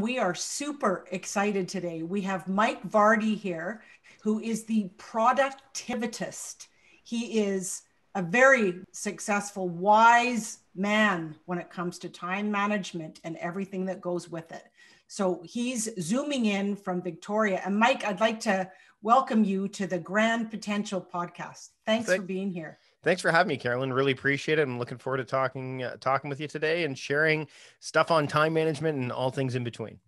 We are super excited today. We have Mike Vardy here, who is the productivitist. He is a very successful, wise man when it comes to time management and everything that goes with it. So he's zooming in from Victoria. And Mike, I'd like to welcome you to the Grand Potential podcast. Thanks for being here. Thanks for having me, Carolyn. Really appreciate it. I'm looking forward to talking with you today and sharing stuff on time management and all things in between.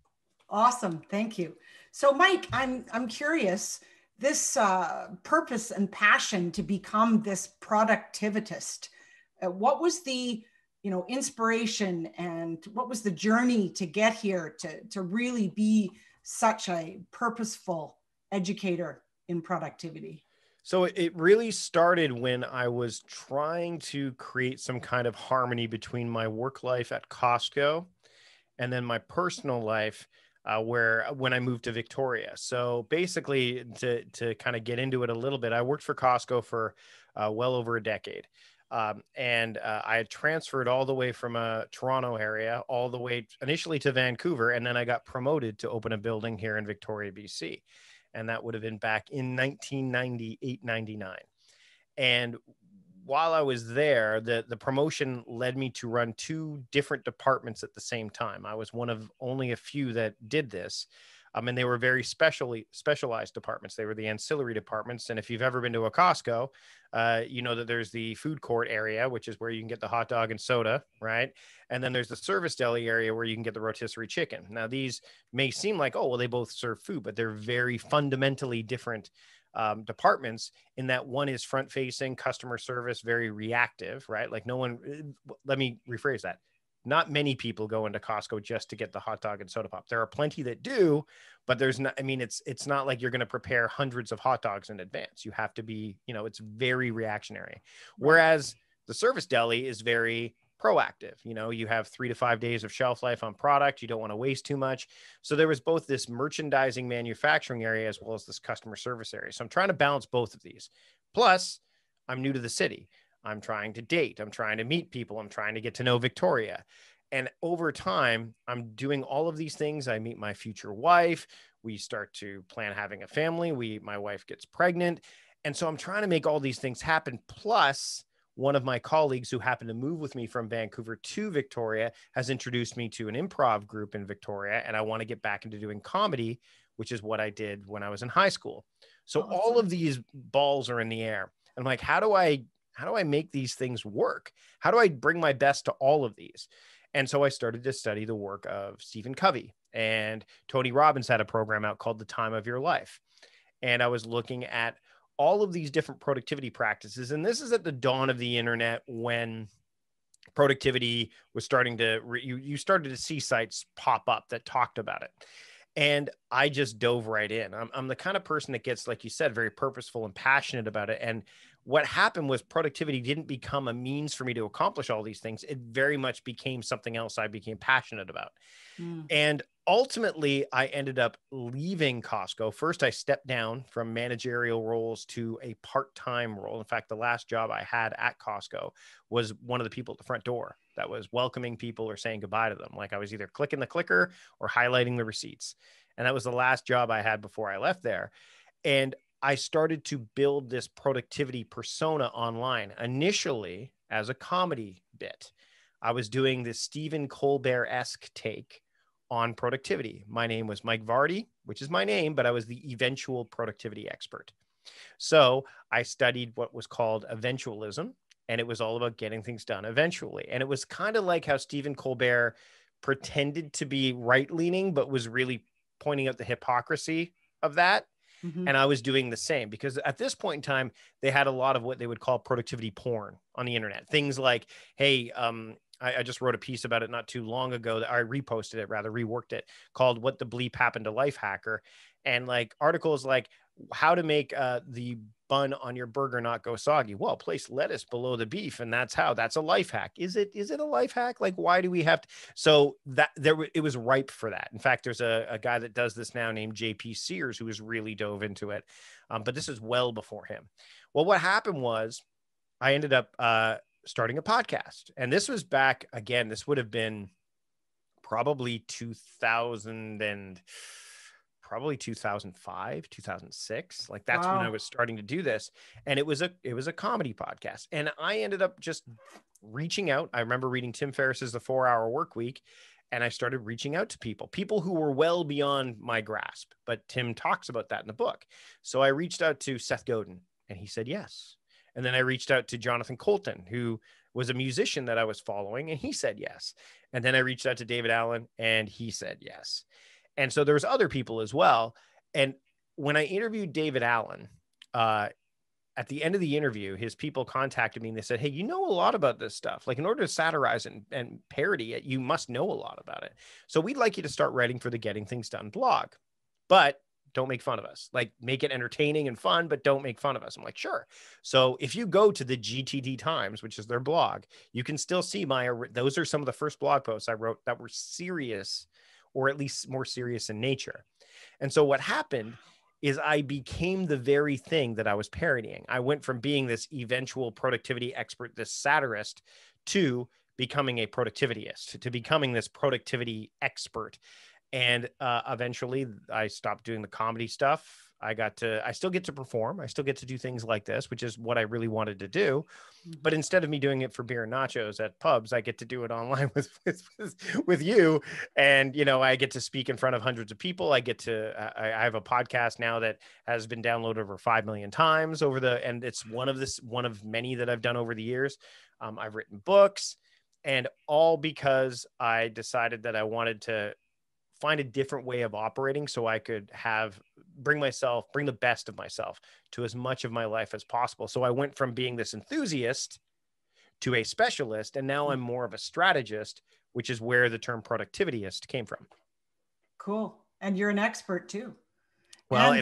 Awesome. Thank you. So, Mike, I'm curious, this purpose and passion to become this productivitist, what was the inspiration, and what was the journey to get here to really be such a purposeful educator in productivity? So it really started when I was trying to create some kind of harmony between my work life at Costco and then my personal life, when I moved to Victoria. So basically, to kind of get into it a little bit, I worked for Costco for well over a decade. And I had transferred all the way from a Toronto area all the way initially to Vancouver. And then I got promoted to open a building here in Victoria, BC. And that would have been back in 1998, 99. And while I was there, the promotion led me to run two different departments at the same time. I was one of only a few that did this. And they were very specialized departments. They were the ancillary departments. And if you've ever been to a Costco, you know that there's the food court area, which is where you can get the hot dog and soda, right? And then there's the service deli area where you can get the rotisserie chicken. Now, these may seem like, oh, well, they both serve food, but they're very fundamentally different departments in that one is front facing customer service, very reactive, right? Like let me rephrase that. Not many people go into Costco just to get the hot dog and soda pop. There are plenty that do, but there's not, I mean, it's not like you're going to prepare hundreds of hot dogs in advance. You have to be, it's very reactionary. Right. Whereas the service deli is very proactive. You have 3 to 5 days of shelf life on product. You don't want to waste too much. So there was both this merchandising manufacturing area as well as this customer service area. So I'm trying to balance both of these. Plus, I'm new to the city. I'm trying to date. I'm trying to meet people. I'm trying to get to know Victoria. And over time, I'm doing all of these things. I meet my future wife. We start to plan having a family. My wife gets pregnant. And so I'm trying to make all these things happen. Plus, one of my colleagues who happened to move with me from Vancouver to Victoria has introduced me to an improv group in Victoria. And I want to get back into doing comedy, which is what I did when I was in high school. So awesome. All of these balls are in the air. And I'm like, how do I make these things work? How do I bring my best to all of these? And so I started to study the work of Stephen Covey, and Tony Robbins had a program out called The Time of Your Life. And I was looking at all of these different productivity practices. And this is at the dawn of the internet, when productivity was starting to, you started to see sites pop up that talked about it. And I just dove right in. I'm the kind of person that gets, like you said, very purposeful and passionate about it. And what happened was productivity didn't become a means for me to accomplish all these things. It very much became something else I became passionate about. And ultimately, I ended up leaving Costco. First, I stepped down from managerial roles to a part-time role. In fact, the last job I had at Costco was one of the people at the front door that was welcoming people or saying goodbye to them. Like I was either clicking the clicker or highlighting the receipts. And that was the last job I had before I left there. And I started to build this productivity persona online, initially as a comedy bit. I was doing this Stephen Colbert-esque take on productivity. My name was Mike Vardy, which is my name, but I was the eventual productivity expert. So I studied what was called eventualism, and it was all about getting things done eventually. And it was kind of like how Stephen Colbert pretended to be right-leaning, but was really pointing out the hypocrisy of that. Mm-hmm. And I was doing the same, because at this point in time, they had a lot of what they would call productivity porn on the internet. Things like, hey, I just wrote a piece about it not too long ago that I reposted it, reworked it, called "What the Bleep Happened to Life Hacker." And like articles like how to make the bun on your burger not go soggy. Well, place lettuce below the beef, and that's a life hack. Is it a life hack? Like, why do we have to? So that it was ripe for that. In fact, there's a guy that does this now named JP Sears who has really dove into it. But this is well before him. Well, what happened was I ended up starting a podcast. And this was back again, this would have been probably 2005, 2006. Like that's when I Wow. was starting to do this. And it was a comedy podcast. And I ended up just reaching out. I remember reading Tim Ferriss's The 4-Hour Work Week, and I started reaching out to people who were well beyond my grasp. But Tim talks about that in the book. So I reached out to Seth Godin, and he said yes. And then I reached out to Jonathan Colton, who was a musician that I was following, and he said yes. And then I reached out to David Allen, and he said yes. And so there was other people as well. And when I interviewed David Allen, at the end of the interview, his people contacted me and they said, hey, you know a lot about this stuff. Like in order to satirize and parody it, you must know a lot about it. So we'd like you to start writing for the Getting Things Done blog, but don't make fun of us. Like make it entertaining and fun, but don't make fun of us. I'm like, sure. So if you go to the GTD Times, which is their blog, you can still see those are some of the first blog posts I wrote that were serious, or at least more serious in nature. And so what happened is I became the very thing that I was parodying. I went from being this eventual productivity expert, this satirist, to becoming a productivityist, to becoming this productivity expert. And eventually I stopped doing the comedy stuff. I still get to perform. I still get to do things like this, which is what I really wanted to do. But instead of me doing it for beer and nachos at pubs, I get to do it online with you. And, you know, I get to speak in front of hundreds of people. I have a podcast now that has been downloaded over 5 million times and it's one of many that I've done over the years. I've written books, and all because I decided that I wanted to find a different way of operating so I could bring the best of myself to as much of my life as possible. So I went from being this enthusiast to a specialist, and now I'm more of a strategist, which is where the term productivityist came from. Cool. And you're an expert too. Well,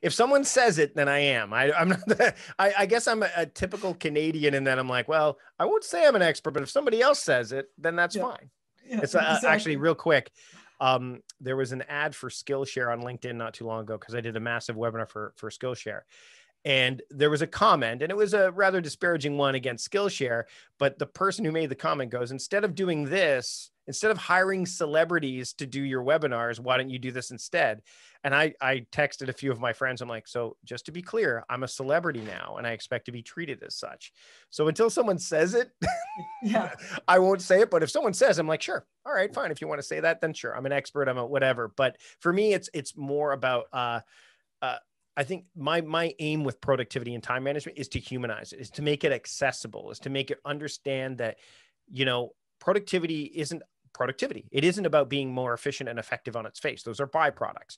if someone says it, then I am. I'm not. I guess I'm a typical Canadian in that I'm like, well, I won't say I'm an expert, but if somebody else says it, then that's fine. Yeah, it's exactly. Actually real quick. There was an ad for Skillshare on LinkedIn not too long ago because I did a massive webinar for Skillshare. And there was a comment, and it was a rather disparaging one against Skillshare. But the person who made the comment goes, instead of hiring celebrities to do your webinars, why don't you do this instead? And I texted a few of my friends. I'm like, so just to be clear, I'm a celebrity now, and I expect to be treated as such. So until someone says it, yeah, I won't say it. But if someone says, I'm like, sure. All right, fine. If you want to say that, then sure. I'm an expert. I'm a whatever. But for me, it's more about, I think my aim with productivity and time management is to humanize it, is to make it accessible, is to make it understand that, you know, productivity isn't productivity. It isn't about being more efficient and effective on its face. Those are byproducts.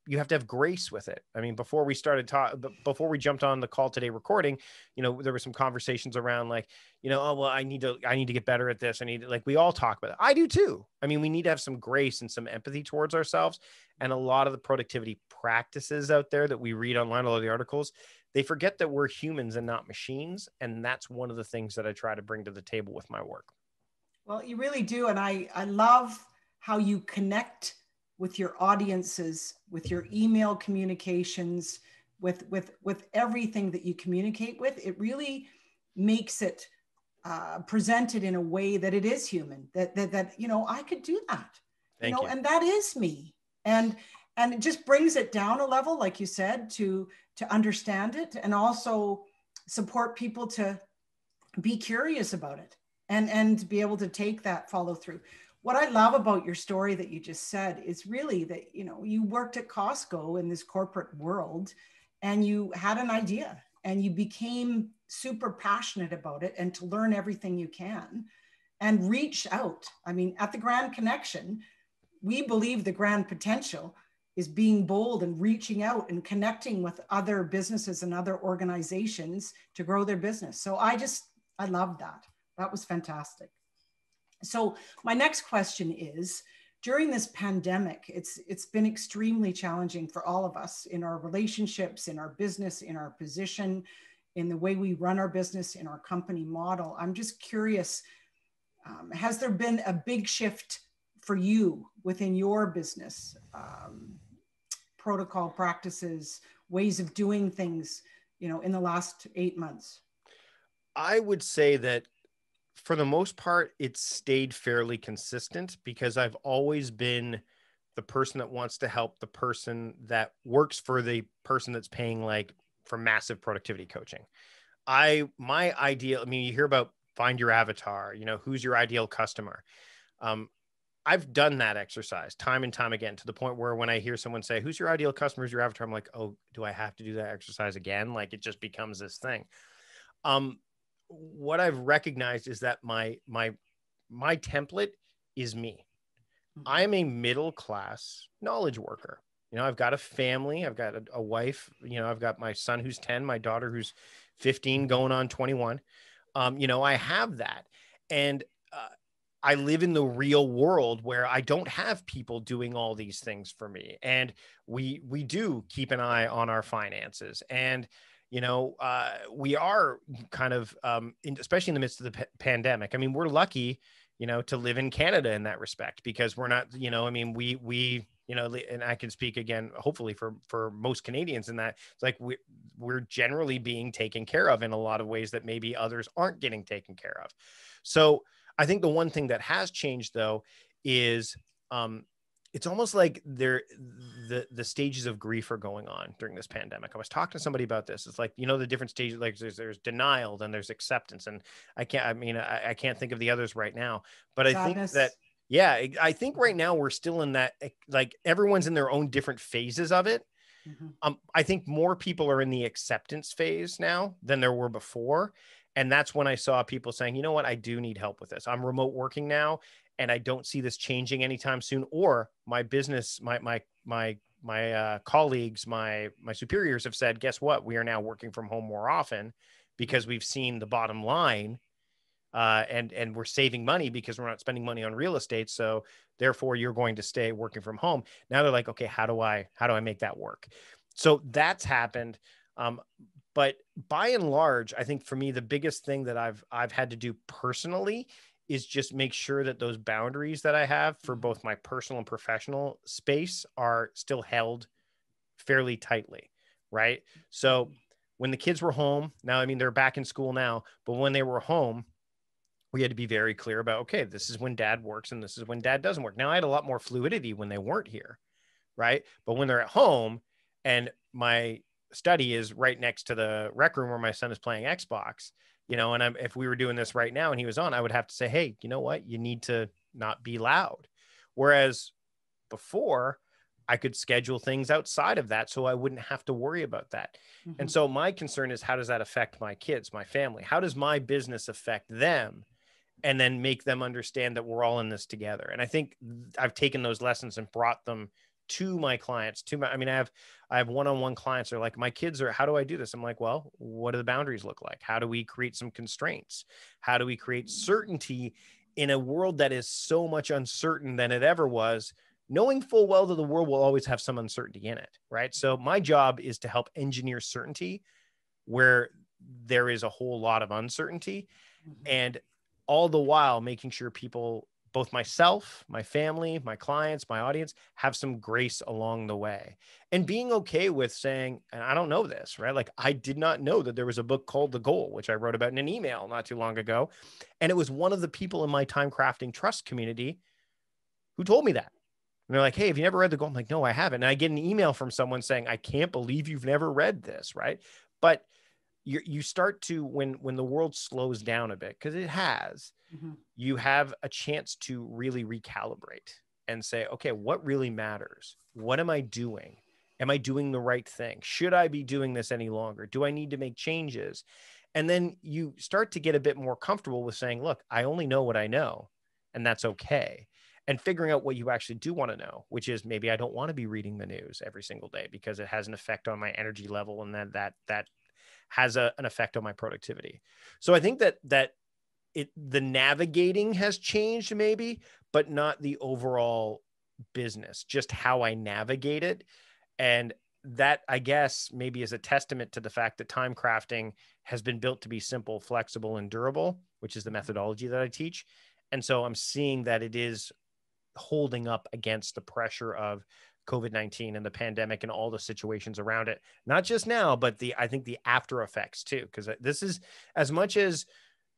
You have to have grace with it. I mean, before we jumped on the call today recording, you know, there were some conversations around like, you know, oh, well, I need to get better at this. We all talk about it. I do too. I mean, we need to have some grace and some empathy towards ourselves. And a lot of the productivity practices out there that we read online, a lot of the articles, they forget that we're humans and not machines. And that's one of the things that I try to bring to the table with my work. Well, you really do. And I love how you connect with your audiences, with your email communications, with everything that you communicate with. It really makes it presented in a way that it is human, that you know, I could do that. Thank you. And that is me. And it just brings it down a level, like you said, to understand it, and also support people to be curious about it and be able to take that follow through. What I love about your story that you just said is really that, you know, you worked at Costco in this corporate world, and you had an idea and you became super passionate about it, and to learn everything you can and reach out. I mean, at the Grand Connection, we believe the grand potential is being bold and reaching out and connecting with other businesses and other organizations to grow their business. So I love that. That was fantastic. So my next question is, during this pandemic, it's been extremely challenging for all of us in our relationships, in our business, in our position, in the way we run our business, in our company model. I'm just curious, has there been a big shift for you within your business, protocol, practices, ways of doing things, you know, in the last 8 months? I would say that for the most part, it's stayed fairly consistent because I've always been the person that wants to help the person that works for the person that's paying like for massive productivity coaching. My ideal, I mean, you hear about find your avatar, you know, who's your ideal customer. Um, I've done that exercise time and time again to the point where when I hear someone say, who's your ideal customer, who's your avatar? I'm like, oh, do I have to do that exercise again? Like it just becomes this thing. What I've recognized is that my template is me. I'm a middle class knowledge worker. You know, I've got a family, I've got a wife, you know, I've got my son who's 10, my daughter who's 15 going on 21. You know, I have that. And I live in the real world where I don't have people doing all these things for me. And we do keep an eye on our finances. And, you know, we are kind of, especially in the midst of the pandemic. I mean, we're lucky, you know, to live in Canada in that respect, because we're not, you know, I mean, we, you know, and I can speak again, hopefully for most Canadians in that it's like we're generally being taken care of in a lot of ways that maybe others aren't getting taken care of. So I think the one thing that has changed though is it's almost like the stages of grief are going on during this pandemic. I was talking to somebody about this. It's like, you know, the different stages, like there's denial, then there's acceptance. And I can't think of the others right now, but I think that, yeah, I think right now we're still in that, like everyone's in their own different phases of it. I think more people are in the acceptance phase now than there were before. And that's when I saw people saying, you know what, I do need help with this. I'm remote working now and I don't see this changing anytime soon. Or my business, my colleagues, my superiors have said, guess what? We are now working from home more often because we've seen the bottom line. And we're saving money because we're not spending money on real estate. So therefore you're going to stay working from home. Now they're like, okay, how do I make that work? So that's happened. But by and large, I think for me, the biggest thing that I've had to do personally is just make sure that those boundaries that I have for both my personal and professional space are still held fairly tightly. Right. So when the kids were home now, I mean, they're back in school now, but when they were home, we had to be very clear about, okay, this is when dad works and this is when dad doesn't work. Now I had a lot more fluidity when they weren't here. Right. But when they're at home and my study is right next to the rec room where my son is playing Xbox, you know, and if we were doing this right now and he was on, I would have to say, hey, you know what? You need to not be loud. Whereas before I could schedule things outside of that so I wouldn't have to worry about that. And so my concern is, how does that affect my kids, my family? How does my business affect them? And then make them understand that we're all in this together. And I think I've taken those lessons and brought them to my clients, I mean, I have one-on-one clients that are like, my kids are, how do I do this? I'm like, well, what do the boundaries look like? How do we create some constraints? How do we create certainty in a world that is so much uncertain than it ever was, knowing full well that the world will always have some uncertainty in it, right? So my job is to help engineer certainty where there is a whole lot of uncertainty, and all the while making sure people, both myself, my family, my clients, my audience, have some grace along the way, and being okay with saying, and I don't know this, right? Like I did not know that there was a book called The Goal, which I wrote about in an email not too long ago. And it was one of the people in my time crafting trust community who told me that. And they're like, hey, have you never read The Goal? I'm like, no, I haven't. And I get an email from someone saying, I can't believe you've never read this, right? But you start to, when the world slows down a bit, because it has, you have a chance to really recalibrate and say, okay, what really matters? What am I doing? Am I doing the right thing? Should I be doing this any longer? Do I need to make changes? And then you start to get a bit more comfortable with saying, look, I only know what I know, and that's okay. And figuring out what you actually do want to know, which is maybe I don't want to be reading the news every single day because it has an effect on my energy level, and then that has an effect on my productivity. So I think that the navigating has changed maybe, but not the overall business, just how I navigate it. And that, I guess, maybe is a testament to the fact that time crafting has been built to be simple, flexible, and durable, which is the methodology that I teach. And so I'm seeing that it is holding up against the pressure of COVID-19 and the pandemic and all the situations around it, not just now, but I think the after effects too, because this is, as much as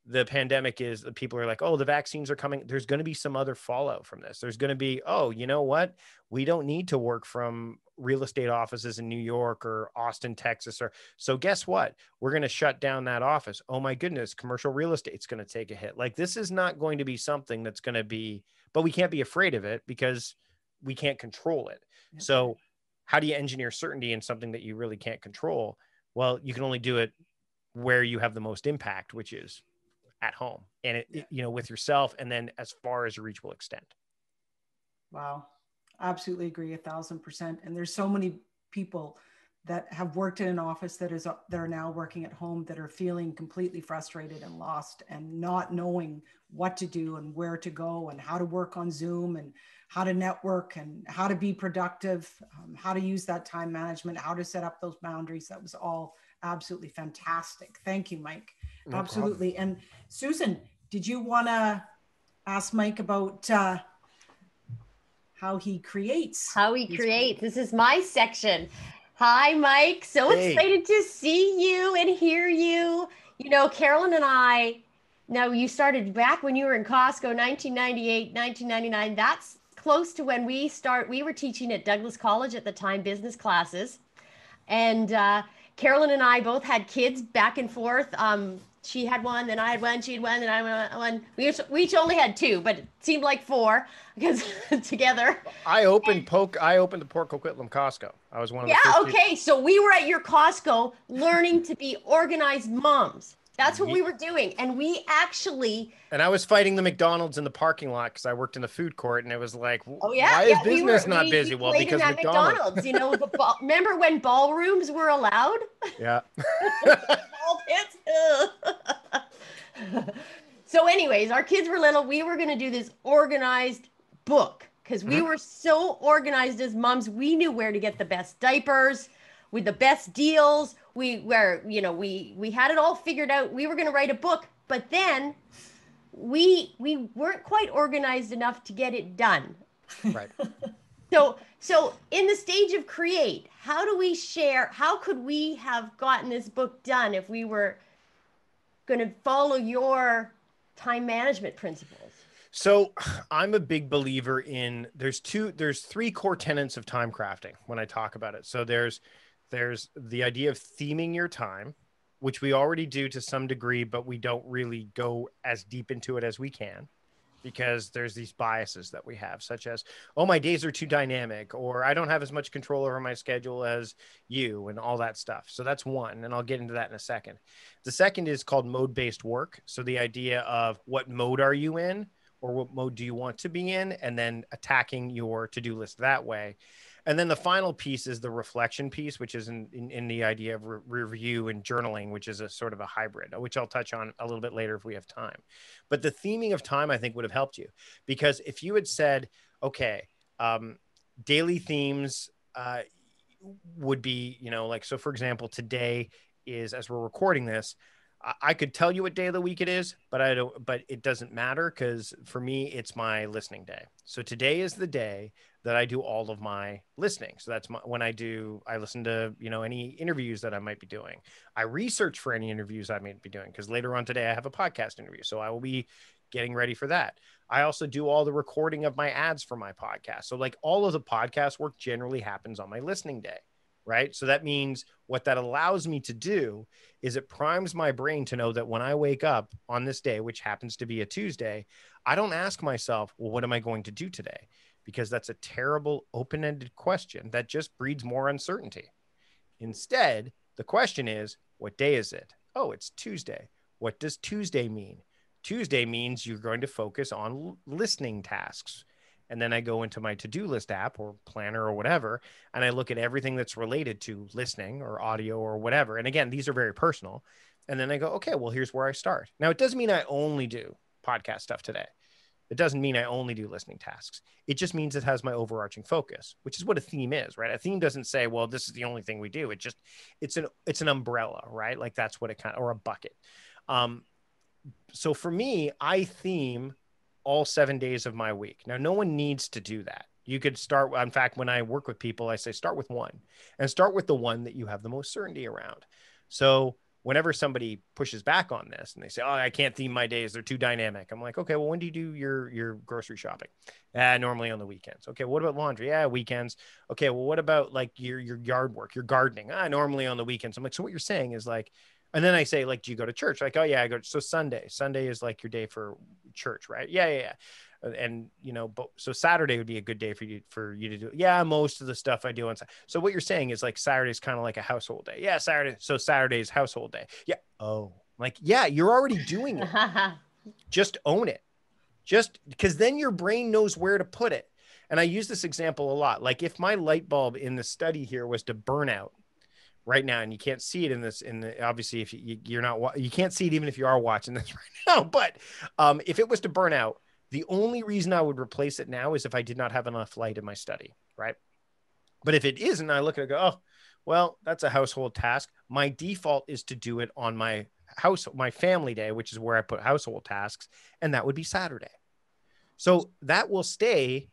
the pandemic is, that people are like, oh, the vaccines are coming. There's going to be some other fallout from this. There's going to be, oh, you know what? We don't need to work from real estate offices in New York or Austin, Texas. Or so guess what? We're going to shut down that office. Oh my goodness, commercial real estate's going to take a hit. Like, this is not going to be something that's going to be, but we can't be afraid of it because we can't control it. So how do you engineer certainty in something that you really can't control? Well, you can only do it where you have the most impact, which is at home and with yourself, and then as far as your reach will extend. Wow. Absolutely agree 1,000%. And there's so many people that have worked in an office that are now working at home that are feeling completely frustrated and lost and not knowing what to do and where to go and how to work on Zoom and how to network and how to be productive, how to use that time management, how to set up those boundaries. That was all absolutely fantastic. Thank you, Mike. No absolutely. problem. And Susan, did you want to ask Mike about how he creates? This is my section. Hi, Mike. So excited to see you and hear you. You know, Carolyn and I, now you started back when you were in Costco, 1998, 1999. That's close to when we were teaching at Douglas College at the time, business classes. And Carolyn and I both had kids back and forth. She had one, then I had one, she had one, then I had one. We each only had two, but it seemed like four because together. I opened the Port Coquitlam Costco. I was one of the first okay. People. So we were at your Costco learning to be organized moms. That's what we were doing. And we actually... And I was fighting the McDonald's in the parking lot because I worked in the food court, and it was like, oh, yeah, why is business not busy? Well, because McDonald's. You know, remember when ballrooms were allowed? Yeah. Ball pits. So anyways, our kids were little. We were going to do this organized book because we were so organized as moms. We knew where to get the best diapers with the best deals. We had it all figured out. We were going to write a book, but then we weren't quite organized enough to get it done. Right. So in the stage of create, how could we have gotten this book done if we were going to follow your time management principles? So I'm a big believer in, there's three core tenets of time crafting when I talk about it. So there's the idea of theming your time, which we already do to some degree, but we don't really go as deep into it as we can because there's these biases that we have, such as, oh, my days are too dynamic, or I don't have as much control over my schedule as you, and all that stuff. So that's one, and I'll get into that in a second. The second is called mode-based work. So the idea of what mode are you in, or what mode do you want to be in, and then attacking your to-do list that way. And then the final piece is the reflection piece, which is in the idea of review and journaling, which is a sort of a hybrid, which I'll touch on a little bit later if we have time. But the theming of time, I think, would have helped you, because if you had said, okay, daily themes would be, like, so for example, today is, as we're recording this, I could tell you what day of the week it is, but it doesn't matter, because for me, it's my listening day. So today is the day that I do all of my listening. So that's when I listen to, any interviews that I might be doing. I research for any interviews I might be doing, because later on today I have a podcast interview. So I will be getting ready for that. I also do all the recording of my ads for my podcast. So like all of the podcast work generally happens on my listening day. Right. So that means what that allows me to do is it primes my brain to know that when I wake up on this day, which happens to be a Tuesday, I don't ask myself, well, what am I going to do today? Because that's a terrible open-ended question that just breeds more uncertainty. Instead, the question is, what day is it? Oh, it's Tuesday. What does Tuesday mean? Tuesday means you're going to focus on listening tasks. And then I go into my to-do list app or planner or whatever, and I look at everything that's related to listening or audio or whatever. And again, these are very personal. And then I go, okay, well, here's where I start. Now, it doesn't mean I only do podcast stuff today. It doesn't mean I only do listening tasks. It just means it has my overarching focus, which is what a theme is, right? A theme doesn't say, well, this is the only thing we do. It's an umbrella, right? Like that's what it or a bucket. So for me, I theme all 7 days of my week. Now, no one needs to do that. You could start, in fact, when I work with people, I say, start with one, and start with the one that you have the most certainty around. So whenever somebody pushes back on this and they say, oh, I can't theme my days, they're too dynamic. I'm like, okay, well, when do you do your grocery shopping? Normally on the weekends. Okay, what about laundry? Yeah, weekends. Okay, well, what about like your yard work, your gardening? Normally on the weekends. I'm like, so what you're saying is like, and then I say, like, do you go to church? Like, oh yeah, I go. So Sunday is like your day for church, right? Yeah. And but so Saturday would be a good day for you to do. Yeah, most of the stuff I do on Saturday. So what you're saying is like Saturday's kind of like a household day. Yeah, Saturday. So Saturday's household day. Yeah. Oh, like, yeah, you're already doing it. Just own it. Just because then your brain knows where to put it. And I use this example a lot. Like if my light bulb in the study here was to burn out right now, and you can't see it obviously if you're not, you can't see it even if you are watching this right now. But if it was to burn out, the only reason I would replace it now is if I did not have enough light in my study, right? But if it isn't, I look at it and go, oh, well, that's a household task. My default is to do it on my family day, which is where I put household tasks, and that would be Saturday. So that will stay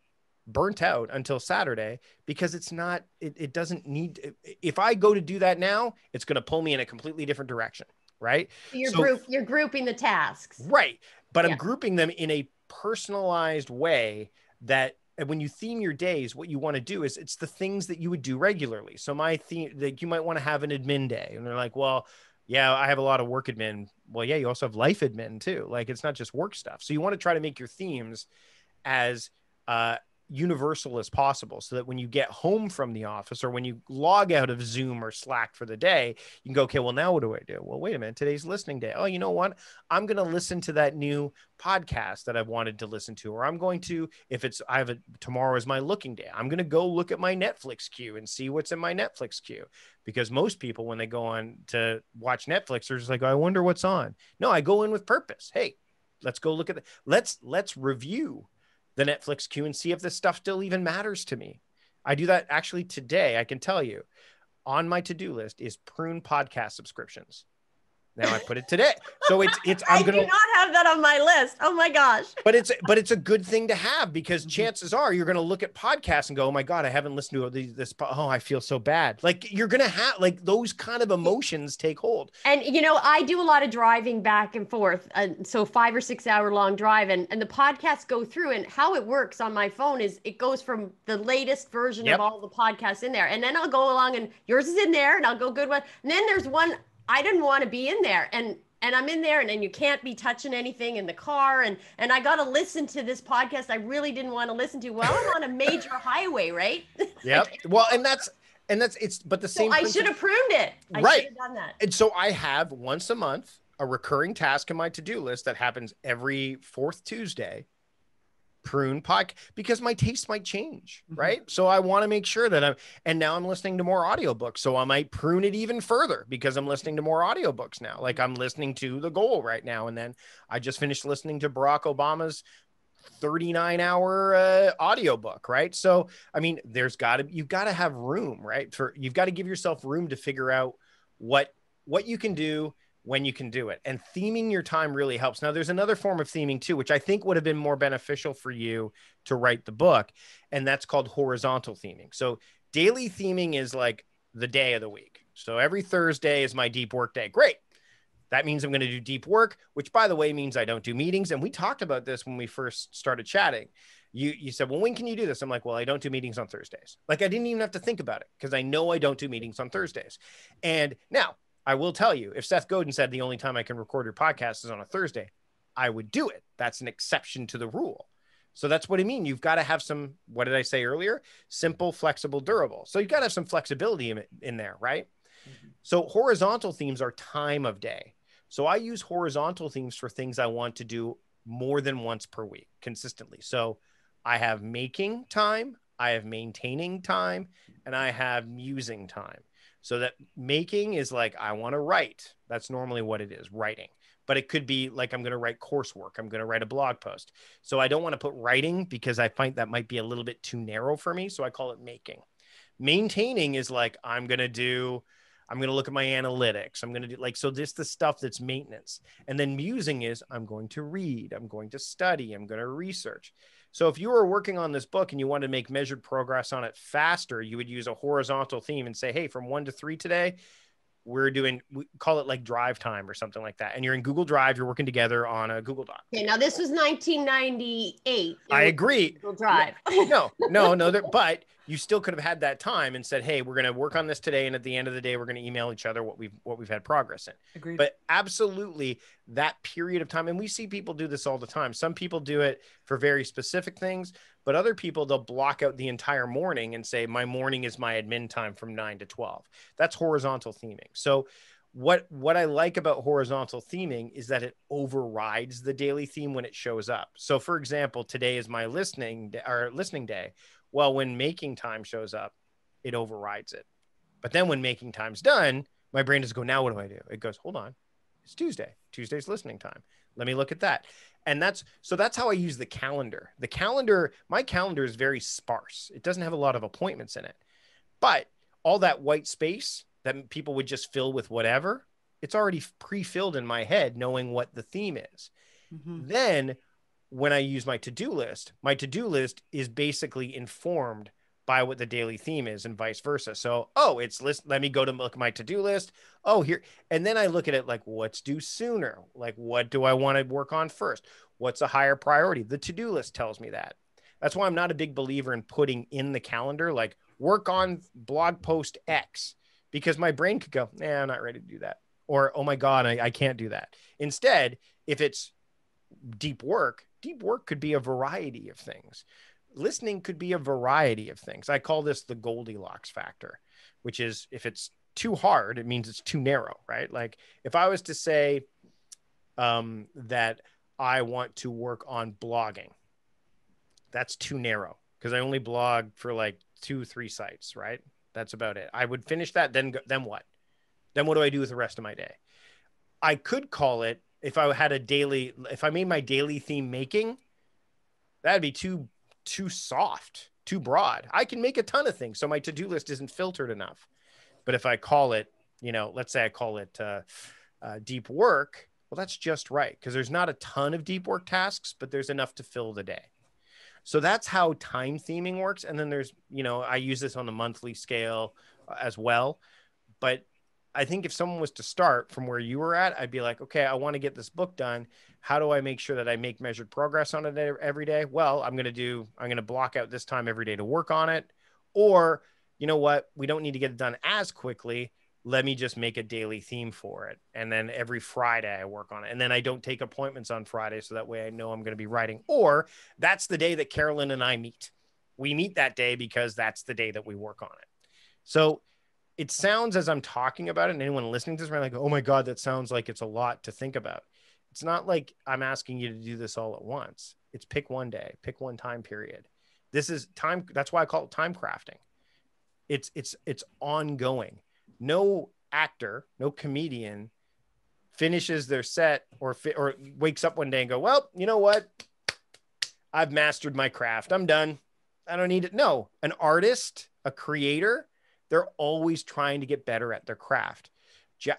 burnt out until Saturday because it doesn't need, if I go to do that now, it's going to pull me in a completely different direction, right? You're grouping the tasks. Right. But I'm grouping them in a personalized way that when you theme your days, what you want to do is it's the things that you would do regularly. So my theme, that you might want to have an admin day, and they're like, well, yeah, I have a lot of work admin. Well, yeah, you also have life admin too. Like it's not just work stuff. So you want to try to make your themes as universal as possible so that when you get home from the office or when you log out of Zoom or Slack for the day, you can go, okay, well, now what do I do? Well, wait a minute, today's listening day. Oh, you know what? I'm going to listen to that new podcast that I've wanted to listen to, or I'm going to, tomorrow is my looking day. I'm going to go look at my Netflix queue and see what's in my Netflix queue. Because most people, when they go on to watch Netflix, they're just like, oh, I wonder what's on. No, I go in with purpose. Hey, let's go look at it. Let's review the Netflix queue and see if this stuff still even matters to me. I do that actually today. I can tell you on my to-do list is prune podcast subscriptions. Now I put it today. So it's I do not have that on my list. Oh my gosh. But it's a good thing to have because chances are you're going to look at podcasts and go, oh my God, I haven't listened to this. Oh, I feel so bad. Like you're going to have like those kind of emotions take hold. And I do a lot of driving back and forth. So 5 or 6 hour long drive and the podcasts go through, and how it works on my phone is it goes from the latest version of all the podcasts in there. And then I'll go along and yours is in there and I'll go good one. And then there's one I didn't want to be in there, and I'm in there, and then you can't be touching anything in the car, and I got to listen to this podcast I really didn't want to listen to while I'm on a major highway, right? Yep. Well, and that's but the same. So I should have pruned it. I should have done that. And so I have once a month a recurring task in my to-do list that happens every fourth Tuesday. Prune podcast, because my taste might change, right? So I want to make sure that now I'm listening to more audiobooks. So I might prune it even further because I'm listening to more audiobooks now. Like I'm listening to The Goal right now. And then I just finished listening to Barack Obama's 39-hour audiobook, right? So, I mean, you've got to have room, right? You've got to give yourself room to figure out what you can do when you can do it. And theming your time really helps. Now, there's another form of theming too, which I think would have been more beneficial for you to write the book. And that's called horizontal theming. So daily theming is like the day of the week. So every Thursday is my deep work day. Great. That means I'm going to do deep work, which by the way, means I don't do meetings. And we talked about this when we first started chatting. You said, well, when can you do this? I'm like, well, I don't do meetings on Thursdays. Like I didn't even have to think about it because I know I don't do meetings on Thursdays. And now, I will tell you, if Seth Godin said the only time I can record your podcast is on a Thursday, I would do it. That's an exception to the rule. So that's what I mean. You've got to have some, what did I say earlier? Simple, flexible, durable. So you've got to have some flexibility in there, right? So horizontal themes are time of day. So I use horizontal themes for things I want to do more than once per week consistently. So I have making time, I have maintaining time, and I have musing time. So that making is like, I want to write. That's normally what it is, writing. But it could be like, I'm going to write coursework. I'm going to write a blog post. So I don't want to put writing because I find that might be a little bit too narrow for me. So I call it making. Maintaining is like, I'm going to look at my analytics. I'm going to do like, so this the stuff that's maintenance. And then musing is I'm going to read, I'm going to study, I'm going to research. So if you were working on this book and you wanted to make measured progress on it faster, you would use a horizontal theme and say, hey, from 1 to 3 today, we call it like drive time or something like that. And you're in Google Drive, you're working together on a Google Doc. Okay, now this was 1998. I agree. Google Drive. No, but you still could have had that time and said, hey, we're going to work on this today. And at the end of the day, we're going to email each other what we've had progress in. Agreed. But absolutely that period of time. And we see people do this all the time. Some people do it for very specific things, but other people, they'll block out the entire morning and say, my morning is my admin time from 9 to 12. That's horizontal theming. So what I like about horizontal theming is that it overrides the daily theme when it shows up. So for example, today is my listening day. Well, when making time shows up, it overrides it. But then when making time's done, my brain does go, now what do I do? It goes, hold on, it's Tuesday. Tuesday's listening time. Let me look at that. And that's how I use the calendar. My calendar is very sparse. It doesn't have a lot of appointments in it, but all that white space that people would just fill with whatever, it's already pre-filled in my head, knowing what the theme is. Mm-hmm. Then when I use my to-do list is basically informed by what the daily theme is and vice versa. So, let me go to look at my to-do list. Oh, here. And then I look at it like, what's due sooner? Like, what do I want to work on first? What's a higher priority? The to-do list tells me that. That's why I'm not a big believer in putting in the calendar, like work on blog post X, because my brain could go, I'm not ready to do that. Or, oh my God, I can't do that. Instead, if it's deep work could be a variety of things. Listening could be a variety of things. I call this the Goldilocks factor, which is if it's too hard, it means it's too narrow, right? Like if I was to say that I want to work on blogging, that's too narrow because I only blog for like 2-3 sites, right? That's about it. I would finish that. Then what? Then what do I do with the rest of my day? I could call it, if I made my daily theme making, that'd be too soft, too broad. I can make a ton of things. So my to-do list isn't filtered enough. But if I call it, let's say I call it deep work, well, that's just right. Because there's not a ton of deep work tasks, but there's enough to fill the day. So that's how time theming works. And then there's, I use this on the monthly scale as well. But I think if someone was to start from where you were at, I'd be like, okay, I want to get this book done. How do I make sure that I make measured progress on it every day? Well, I'm going to block out this time every day to work on it. Or, you know what? We don't need to get it done as quickly. Let me just make a daily theme for it. And then every Friday I work on it. And then I don't take appointments on Friday. So that way I know I'm going to be writing. Or that's the day that Carolyn and I meet. We meet that day because that's the day that we work on it. So it sounds, as I'm talking about it, and anyone listening to this, right, like, oh my God, that sounds like it's a lot to think about. It's not like I'm asking you to do this all at once. It's pick one day, pick one time period. This is time. That's why I call it time crafting. It's ongoing. No actor, no comedian finishes their set or wakes up one day and go, well, you know what? I've mastered my craft. I'm done. I don't need it. No, an artist, a creator, they're always trying to get better at their craft.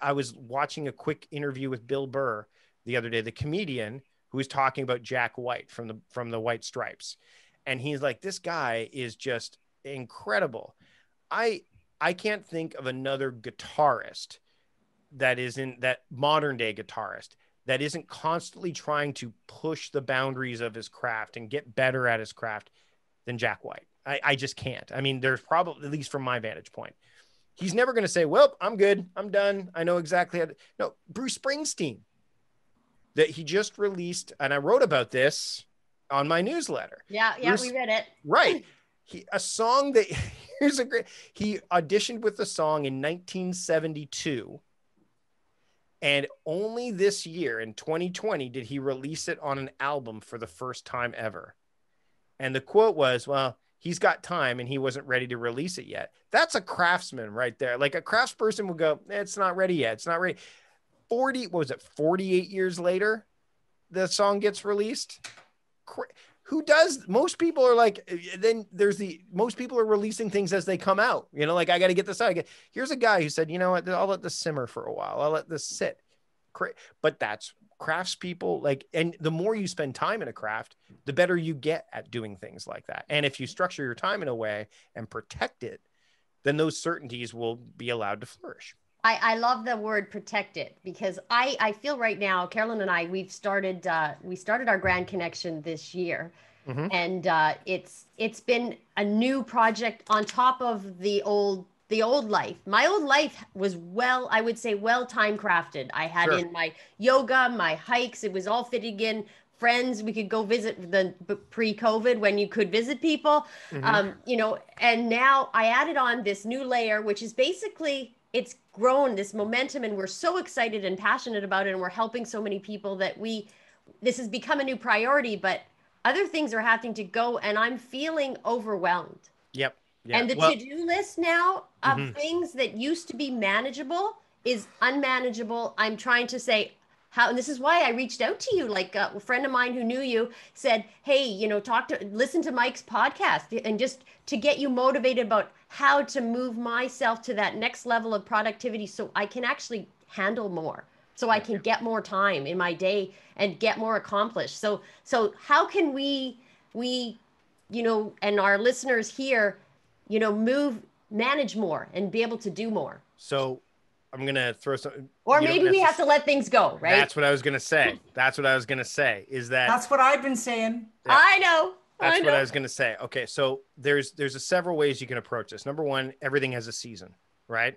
I was watching a quick interview with Bill Burr the other day, the comedian who was talking about Jack White from the White Stripes. And he's like, this guy is just incredible. I can't think of another guitarist that modern day guitarist that isn't constantly trying to push the boundaries of his craft and get better at his craft than Jack White. I just can't. I mean, there's probably, at least from my vantage point, he's never going to say, well, I'm good. I'm done. I know exactly how to. No, Bruce Springsteen, that he just released, and I wrote about this on my newsletter. Yeah, we read it. Right. He auditioned with the song in 1972. And only this year in 2020 did he release it on an album for the first time ever. And the quote was, well, he's got time and he wasn't ready to release it yet. That's a craftsman right there. Like a craftsperson would go, it's not ready yet. It's not ready. 48 years later, the song gets released. Who does? Most people are like, then most people are releasing things as they come out, like I got to get this out. Here's a guy who said, you know what, I'll let this simmer for a while. I'll let this sit. But that's craftspeople. And the more you spend time in a craft, the better you get at doing things like that. And if you structure your time in a way and protect it, then those certainties will be allowed to flourish. I love the word protected, because I feel right now, Carolyn and I, we started our Grand Connection this year. Mm-hmm. And it's been a new project on top of the old life. My old life was, well, I would say, well time crafted. I had Sure. in my yoga, my hikes, it was all fitting in. Friends, we could go visit the pre-COVID when you could visit people. Mm-hmm. And now I added on this new layer, which is basically, it's grown this momentum, and we're so excited and passionate about it, and we're helping so many people that this has become a new priority, but other things are having to go, and I'm feeling overwhelmed. Yep. Yeah. And the Well, to-do list now of mm-hmm. things that used to be manageable is unmanageable. I'm trying to say how, and this is why I reached out to you. Like a friend of mine who knew you said, "Hey, listen to Mike's podcast, and just to get you motivated about how to move myself to that next level of productivity, so I can actually handle more, so I can get more time in my day and get more accomplished." So how can we and our listeners here, manage more and be able to do more? So I'm going to throw some, Or maybe we have to let things go, right? That's what I was going to say. That's what I was going to say, is that That's what I've been saying. Yeah. I know. That's what I was going to say. Okay. So there's several ways you can approach this. Number one, everything has a season, right?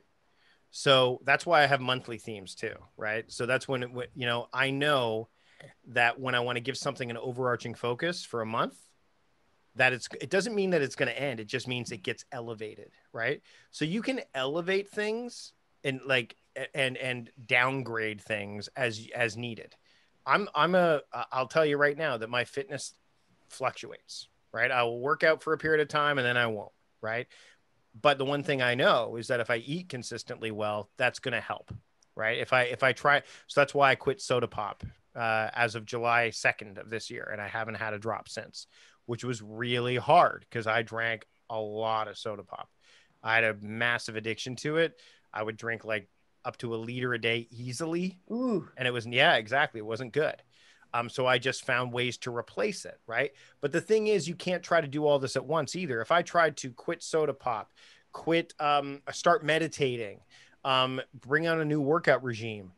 So that's why I have monthly themes too, right? So that's when, I know that when I want to give something an overarching focus for a month, that it doesn't mean that it's going to end. It just means it gets elevated, right? So you can elevate things and and downgrade things as needed. I'll tell you right now that my fitness fluctuates, right? I will work out for a period of time and then I won't, right? But the one thing I know is that if I eat consistently well, that's going to help, right? If I try, so that's why I quit soda pop as of July 2nd of this year, and I haven't had a drop since, which was really hard because I drank a lot of soda pop. I had a massive addiction to it. I would drink like up to a liter a day easily. Ooh. And it was, yeah, exactly. It wasn't good. So I just found ways to replace it, right? But the thing is, you can't try to do all this at once either. If I tried to quit soda pop, start meditating, bring on a new workout regime,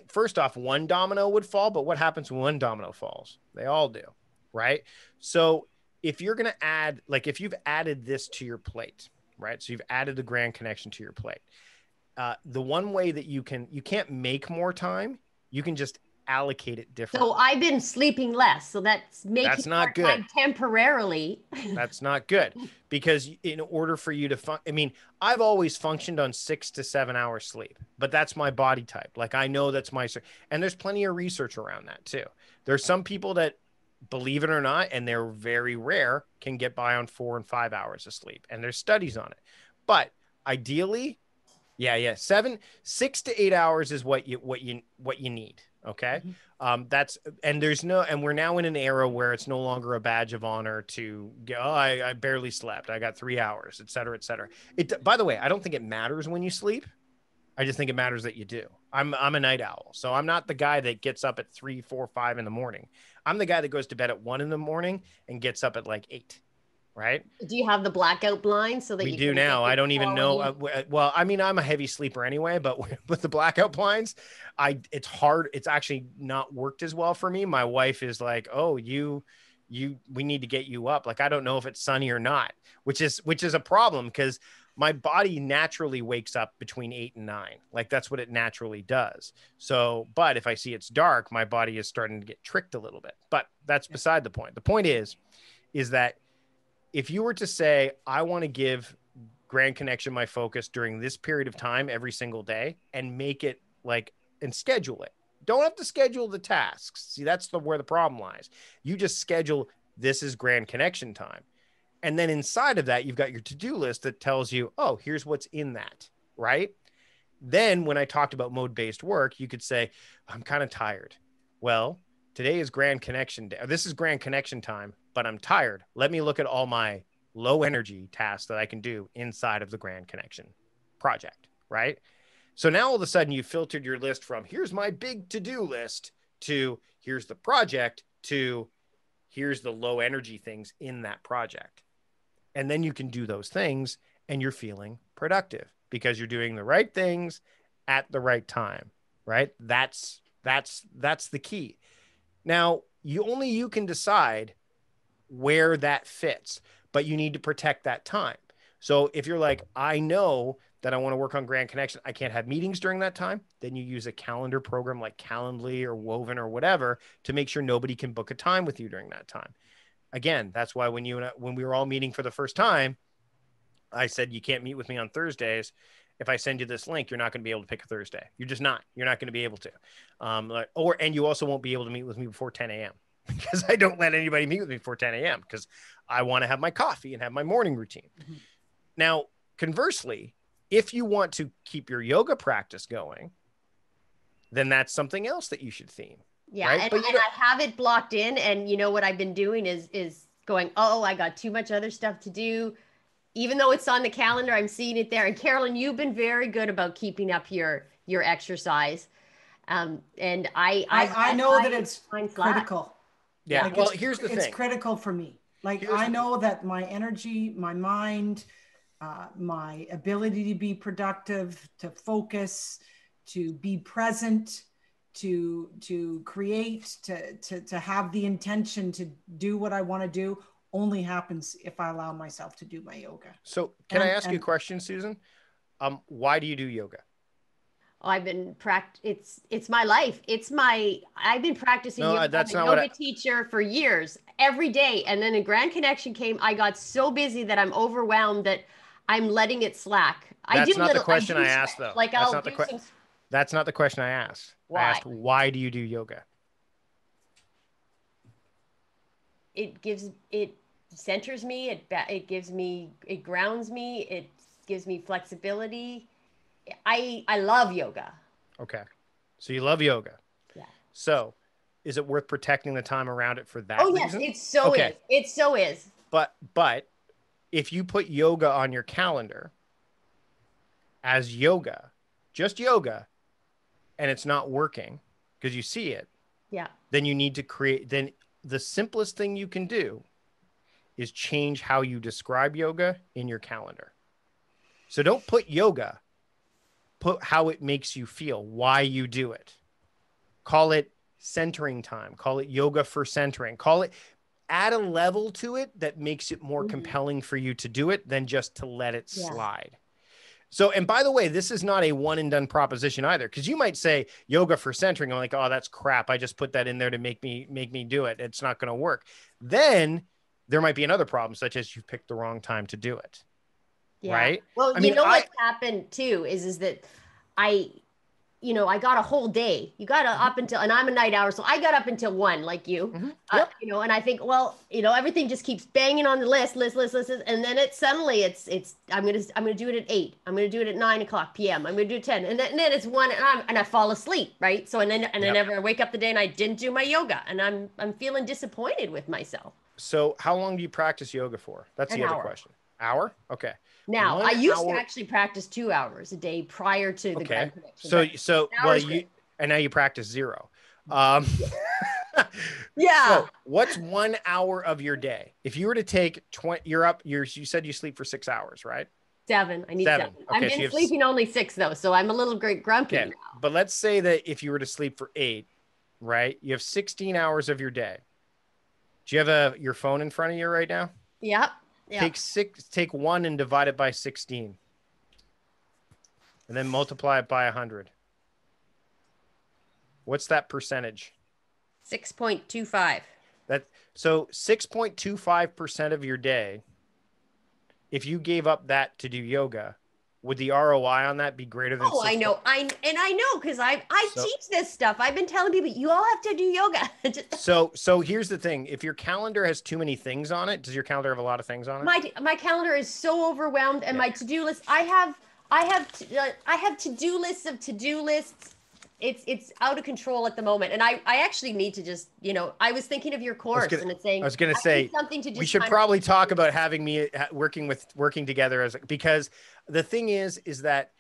first off, one domino would fall, but what happens when one domino falls? They all do, right? So if you're going to add, like if you've added this to your plate, right? So you've added the Grand Connection to your plate. The one way that you can't make more time, you can just allocate it differently. So I've been sleeping less, so that's making not good. Time temporarily. That's not good, because in order for you to I've always functioned on 6 to 7 hours sleep, but that's my body type. Like I know that's and there's plenty of research around that too. There's some people that, believe it or not, and they're very rare, can get by on 4 and 5 hours of sleep, and there's studies on it. But ideally, 6 to 8 hours is what you need. Okay. Mm-hmm. And we're now in an era where it's no longer a badge of honor to go, I barely slept, I got 3 hours, et cetera, et cetera. By the way, I don't think it matters when you sleep. I just think it matters that you do. I'm a night owl. So I'm not the guy that gets up at 3, 4, 5 in the morning. I'm the guy that goes to bed at 1 in the morning and gets up at like 8. Right. Do you have the blackout blinds so that we do now? I don't even know. Well, I mean, I'm a heavy sleeper anyway, but with the blackout blinds, it's hard. It's actually not worked as well for me. My wife is like, "Oh, we need to get you up." Like, I don't know if it's sunny or not, which is a problem because my body naturally wakes up between 8 and 9. Like that's what it naturally does. So, but if I see it's dark, my body is starting to get tricked a little bit, but that's beside the point. The point is that if you were to say, I want to give Grand Connection my focus during this period of time every single day, and make it and schedule it. Don't have to schedule the tasks. See, that's where the problem lies. You just schedule, this is Grand Connection time. And then inside of that, you've got your to-do list that tells you, oh, here's what's in that, right? Then when I talked about mode-based work, you could say, I'm kind of tired. Well, today is Grand Connection day. This is Grand Connection time, but I'm tired. Let me look at all my low energy tasks that I can do inside of the Grand Connection project, right? So now all of a sudden you filtered your list from here's my big to-do list to here's the project to here's the low energy things in that project. And then you can do those things and you're feeling productive because you're doing the right things at the right time, right? That's the key. Now, you can decide where that fits, but you need to protect that time. So if you're like, I know that I want to work on Grand Connection, I can't have meetings during that time, then you use a calendar program like Calendly or Woven or whatever to make sure nobody can book a time with you during that time. Again, that's why when we were all meeting for the first time, I said, you can't meet with me on Thursdays. If I send you this link, you're not going to be able to pick a Thursday. You're just not. You're not going to be able to. And you also won't be able to meet with me before 10 a.m. because I don't let anybody meet with me before 10 a.m. because I want to have my coffee and have my morning routine. Mm-hmm. Now, conversely, if you want to keep your yoga practice going, then that's something else that you should theme. Yeah. Right? And I have it blocked in. And you know what I've been doing is going, oh, I got too much other stuff to do. Even though it's on the calendar, I'm seeing it there. And Carolyn, you've been very good about keeping up your exercise. And I know that it's critical. Yeah. Like, well, here's the thing. It's critical for me. Like, I know that my energy, my mind, my ability to be productive, to focus, to be present, to create, to have the intention to do what I want to do only happens if I allow myself to do my yoga. So can I ask you a question, Susan? Why do you do yoga? I've been it's my life. I've been practicing yoga. That's I'm not a yoga teacher for years, every day. And then a Grand Connection came. I got so busy that I'm overwhelmed that I'm letting it slack. That's not the question I asked, though. Like, that's not the question I asked. Why? I asked, why do you do yoga? It centers me. It grounds me. It gives me flexibility. I love yoga. Okay. So you love yoga. Yeah. So is it worth protecting the time around it for that reason? Yes, it so is. But if you put yoga on your calendar as yoga, just yoga, and it's not working because you see it, yeah, then you need to then the simplest thing you can do is change how you describe yoga in your calendar. So don't put yoga, put how it makes you feel, why you do it. Call it centering time. Call it yoga for centering. Add a level to it that makes it more compelling for you to do it than just to let it slide. So, and by the way, this is not a one and done proposition either, because you might say yoga for centering. I'm like, oh, that's crap. I just put that in there to make me do it. It's not going to work. Then there might be another problem, such as you picked the wrong time to do it. Yeah. Right. Well, what's happened too is that I got a whole day. You got to up until, and I'm a night owl, so I got up until 1, like you. Mm-hmm. Yep. And I think, well, everything just keeps banging on the list, and then suddenly it's I'm gonna do it at 8. I'm gonna do it at 9:00 p.m. I'm gonna do it 10, and then it's 1, and I fall asleep, right? So I never wake up the day and I didn't do my yoga, and I'm feeling disappointed with myself. So how long do you practice yoga for? That's the other question. Hour? Okay. Now, I used to actually practice 2 hours a day prior to the Grand Connection. So and now you practice 0. Yeah. So what's 1 hour of your day? If you were to take 20, you said you sleep for 6 hours, right? 7. I need 7. Okay, I've been sleeping only 6 though, so I'm a little grumpy now. But let's say that if you were to sleep for 8, right? You have 16 hours of your day. Do you have your phone in front of you right now? Yep. Yeah. Take 1 and divide it by 16. And then multiply it by 100. What's that percentage? 6.25. So 6.25% of your day, if you gave up that to do yoga, would the ROI on that be greater than? I know. I know because I teach this stuff. I've been telling people you all have to do yoga. So here's the thing: if your calendar has too many things on it, does your calendar have a lot of things on it? My calendar is so overwhelmed, and my to-do list. I have to-do lists of to-do lists. It's out of control at the moment, and I actually need to just I was thinking of your course, and it's saying I was going to say something to just we should probably talk about having me working together because the thing is that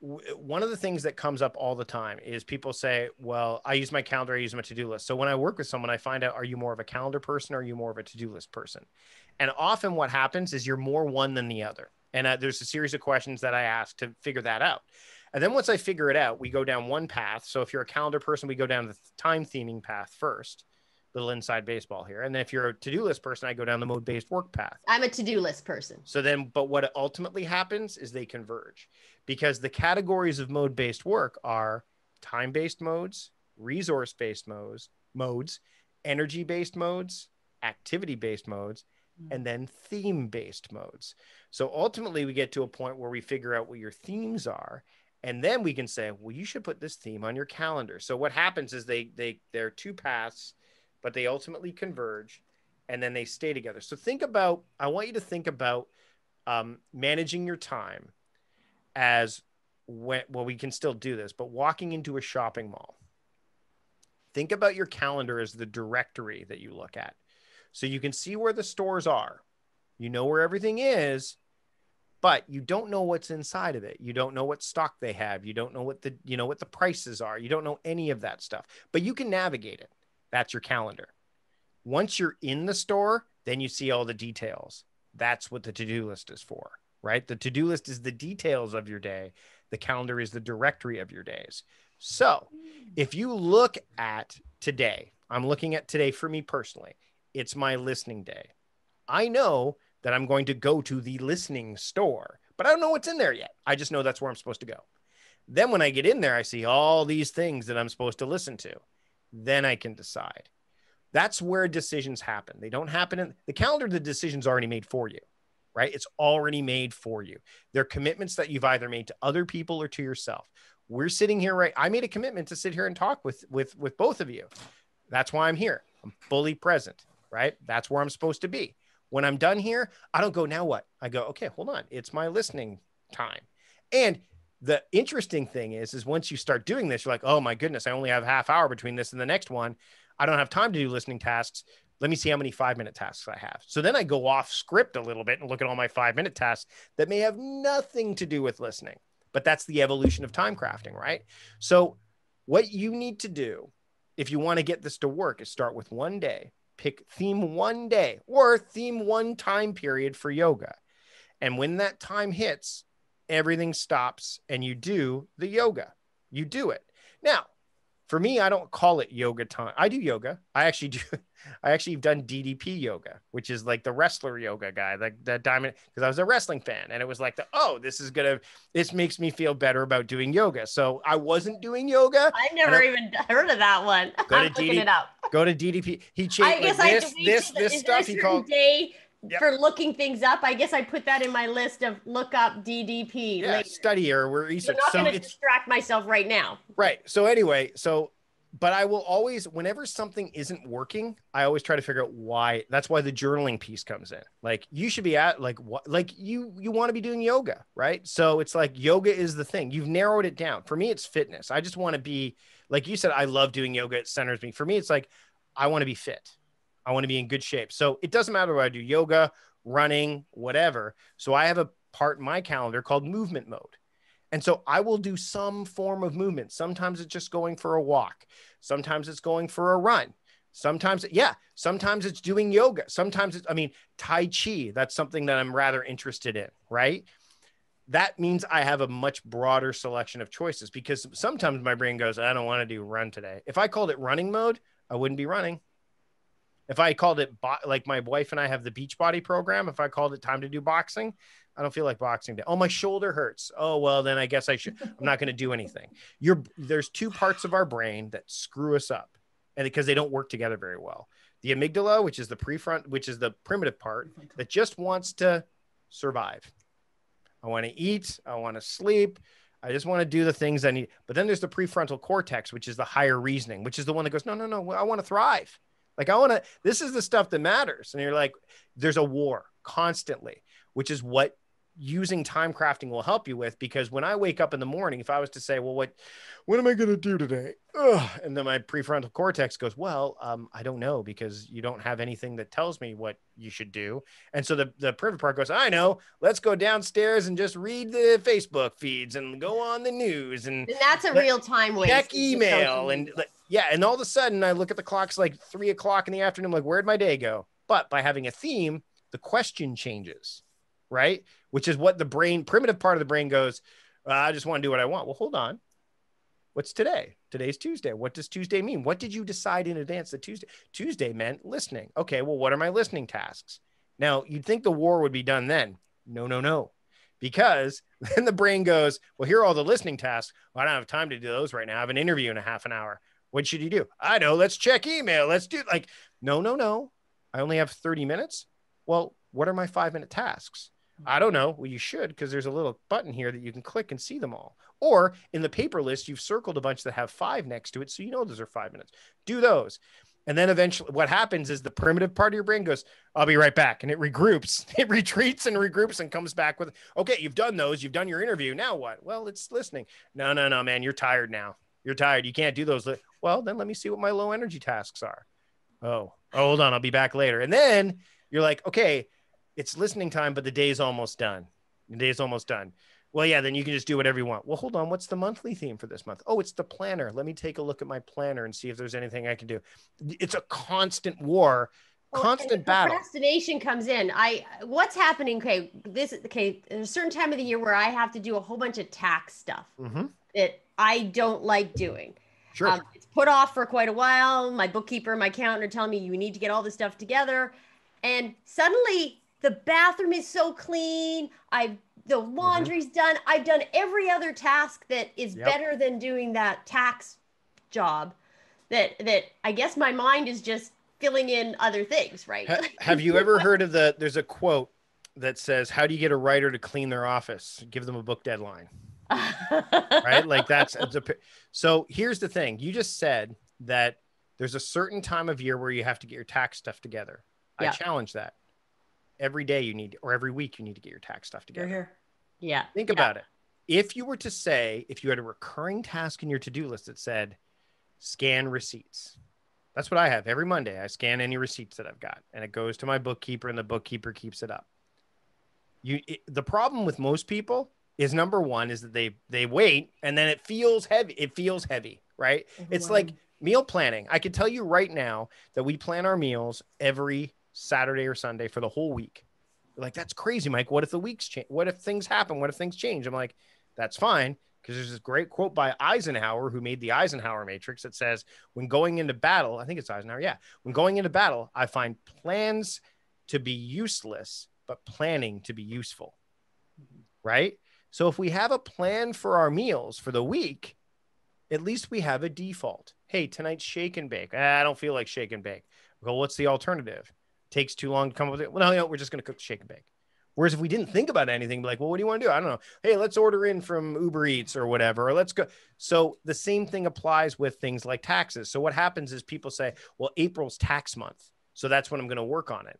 one of the things that comes up all the time is people say, well, I use my calendar, I use my to-do list. So when I work with someone, I find out, are you more of a calendar person or are you more of a to-do list person? And often what happens is you're more one than the other. And there's a series of questions that I ask to figure that out. And then once I figure it out, we go down one path. So if you're a calendar person, we go down the time theming path first, little inside baseball here. And then if you're a to-do list person, I go down the mode-based work path. I'm a to-do list person. So then, but what ultimately happens is they converge, because the categories of mode-based work are time-based modes, resource-based modes, energy-based modes, activity-based modes, and then theme-based modes. So ultimately we get to a point where we figure out what your themes are, and then we can say, well, you should put this theme on your calendar. So what happens is they're two paths, but they ultimately converge, and then they stay together. So I want you to think about managing your time as well, we can still do this, but walking into a shopping mall. Think about your calendar as the directory that you look at. So you can see where the stores are. You know where everything is, but you don't know what's inside of it. You don't know what stock they have. You don't know what the prices are. You don't know any of that stuff, but you can navigate it. That's your calendar. Once you're in the store, then you see all the details. That's what the to-do list is for, right? The to-do list is the details of your day. The calendar is the directory of your days. So if you look at today, I'm looking at today for me personally, it's my listening day. I know that I'm going to go to the listening store, but I don't know what's in there yet. I just know that's where I'm supposed to go. Then when I get in there, I see all these things that I'm supposed to listen to. Then I can decide. That's where decisions happen. They don't happen in the calendar. The decision's already made for you, right? It's already made for you. They're commitments that you've either made to other people or to yourself. We're sitting here, right? I made a commitment to sit here and talk with both of you. That's why I'm here. I'm fully present, right? That's where I'm supposed to be. When I'm done here, I don't go, now what? I go, okay, hold on. It's my listening time. And the interesting thing is once you start doing this, you're like, oh my goodness, I only have half hour between this and the next one. I don't have time to do listening tasks. Let me see how many 5-minute tasks I have. So then I go off script a little bit and look at all my 5-minute tasks that may have nothing to do with listening, but that's the evolution of time crafting, right? So what you need to do if you want to get this to work is start with one day, pick theme one day or theme one time period for yoga. And when that time hits, everything stops and you do the yoga. You do it. Now, for me, I don't call it yoga time. I do yoga. I actually have done DDP yoga, which is like the wrestler yoga guy, like that diamond, because I was a wrestling fan. And it was like, this makes me feel better about doing yoga. So I wasn't doing yoga. I've never even heard of that one. I'm looking it up. Go to DDP. He changed this stuff. He called day for looking things up. I guess I put that in my list of look up DDP. Yeah, study or research. I'm not going to distract myself right now. Right. So anyway, but I will always, whenever something isn't working, I always try to figure out why. That's why the journaling piece comes in. Like you should be at you want to be doing yoga, right? So it's like yoga is the thing. You've narrowed it down. For me, it's fitness. I just want to be, like you said, I love doing yoga. It centers me. For me, it's like, I want to be fit. I want to be in good shape. So it doesn't matter whether I do yoga, running, whatever. So I have a part in my calendar called movement mode. And so I will do some form of movement. Sometimes it's just going for a walk. Sometimes it's going for a run. Sometimes it's doing yoga. Sometimes Tai Chi. That's something that I'm rather interested in, right? That means I have a much broader selection of choices because sometimes my brain goes, I don't want to do run today. If I called it running mode, I wouldn't be running. If I called it like my wife and I have the Beachbody program, if I called it time to do boxing, I don't feel like boxing today. Oh, my shoulder hurts. Oh, well, then I guess I'm not going to do anything. There's two parts of our brain that screw us up and because they don't work together very well. The amygdala, which is the which is the primitive part that just wants to survive. I want to eat. I want to sleep. I just want to do the things I need. But then there's the prefrontal cortex, which is the higher reasoning, which is the one that goes, no, I want to thrive. Like this is the stuff that matters. And you're like, there's a war constantly, which is what using time crafting will help you with. Because when I wake up in the morning, if I was to say, well, what am I going to do today? Ugh. And then my prefrontal cortex goes, well, I don't know because you don't have anything that tells me what you should do. And so the primitive part goes, I know, let's go downstairs and just read the Facebook feeds and go on the news. And that's a real time waste. Check email. And and all of a sudden I look at the clock, it's like 3:00 in the afternoon. I'm like, where'd my day go? But by having a theme, the question changes, right? Which is what the primitive part of the brain goes, I just want to do what I want. Well, hold on. What's today? Today's Tuesday. What does Tuesday mean? What did you decide in advance that Tuesday meant listening? Okay, well, what are my listening tasks? Now, you'd think the war would be done then. No, no, no. Because then the brain goes, well, here are all the listening tasks. Well, I don't have time to do those right now. I have an interview in a half an hour. What should you do? I know. Let's check email. Let's do like, no, no, no. I only have 30 minutes. Well, what are my 5-minute tasks? I don't know. Well, you should, because there's a little button here that you can click and see them all. Or in the paper list, you've circled a bunch that have 5 next to it. So you know those are 5 minutes. Do those. And then eventually what happens is the primitive part of your brain goes, I'll be right back. And it regroups. It retreats and regroups and comes back with, okay, you've done those. You've done your interview. Now what? Well, it's listening. No, no, no, man. You're tired now. You're tired. You can't do those. Well, then let me see what my low energy tasks are. Oh, hold on. I'll be back later. And then you're like, okay, it's listening time, but the day's almost done. The day's almost done. Well, yeah, then you can just do whatever you want. Well, hold on. What's the monthly theme for this month? Oh, it's the planner. Let me take a look at my planner and see if there's anything I can do. It's a constant war, constant battle. Procrastination comes in. What's happening? Okay, there's a certain time of the year where I have to do a whole bunch of tax stuff that I don't like doing. Sure. It's put off for quite a while. My bookkeeper, my accountant are telling me you need to get all this stuff together. And suddenly the bathroom is so clean. The laundry's done. I've done every other task that is better than doing that tax job that I guess my mind is just filling in other things, right? Have you ever heard of there's a quote that says, how do you get a writer to clean their office? Give them a book deadline. Right? Like so here's the thing. You just said that there's a certain time of year where you have to get your tax stuff together. I challenge that. Every day you need, or every week you need to get your tax stuff together. Here. Yeah. Think about it. If you were to say, if you had a recurring task in your to-do list that said, scan receipts. That's what I have. Every Monday, I scan any receipts that I've got, and it goes to my bookkeeper, and the bookkeeper keeps it up. The problem with most people is, number one, is that they wait, and then it feels heavy. It feels heavy, right? It's like meal planning. I can tell you right now that we plan our meals every Saturday or Sunday for the whole week. You're like, that's crazy, Mike. What if the weeks change? What if things happen? What if things change? I'm like, that's fine. Because there's this great quote by Eisenhower, who made the Eisenhower matrix, that says, when going into battle, I think it's Eisenhower. Yeah. When going into battle, I find plans to be useless, but planning to be useful. Right. So if we have a plan for our meals for the week, at least we have a default. Hey, tonight's shake and bake. I don't feel like shake and bake. Well, what's the alternative? Takes too long to come up with it. Well, no, we're just going to cook shake and bake. Whereas if we didn't think about anything, like, well, what do you want to do? I don't know. Hey, let's order in from Uber Eats or whatever, or let's go. So the same thing applies with things like taxes. So what happens is people say, well, April's tax month, so that's when I'm going to work on it.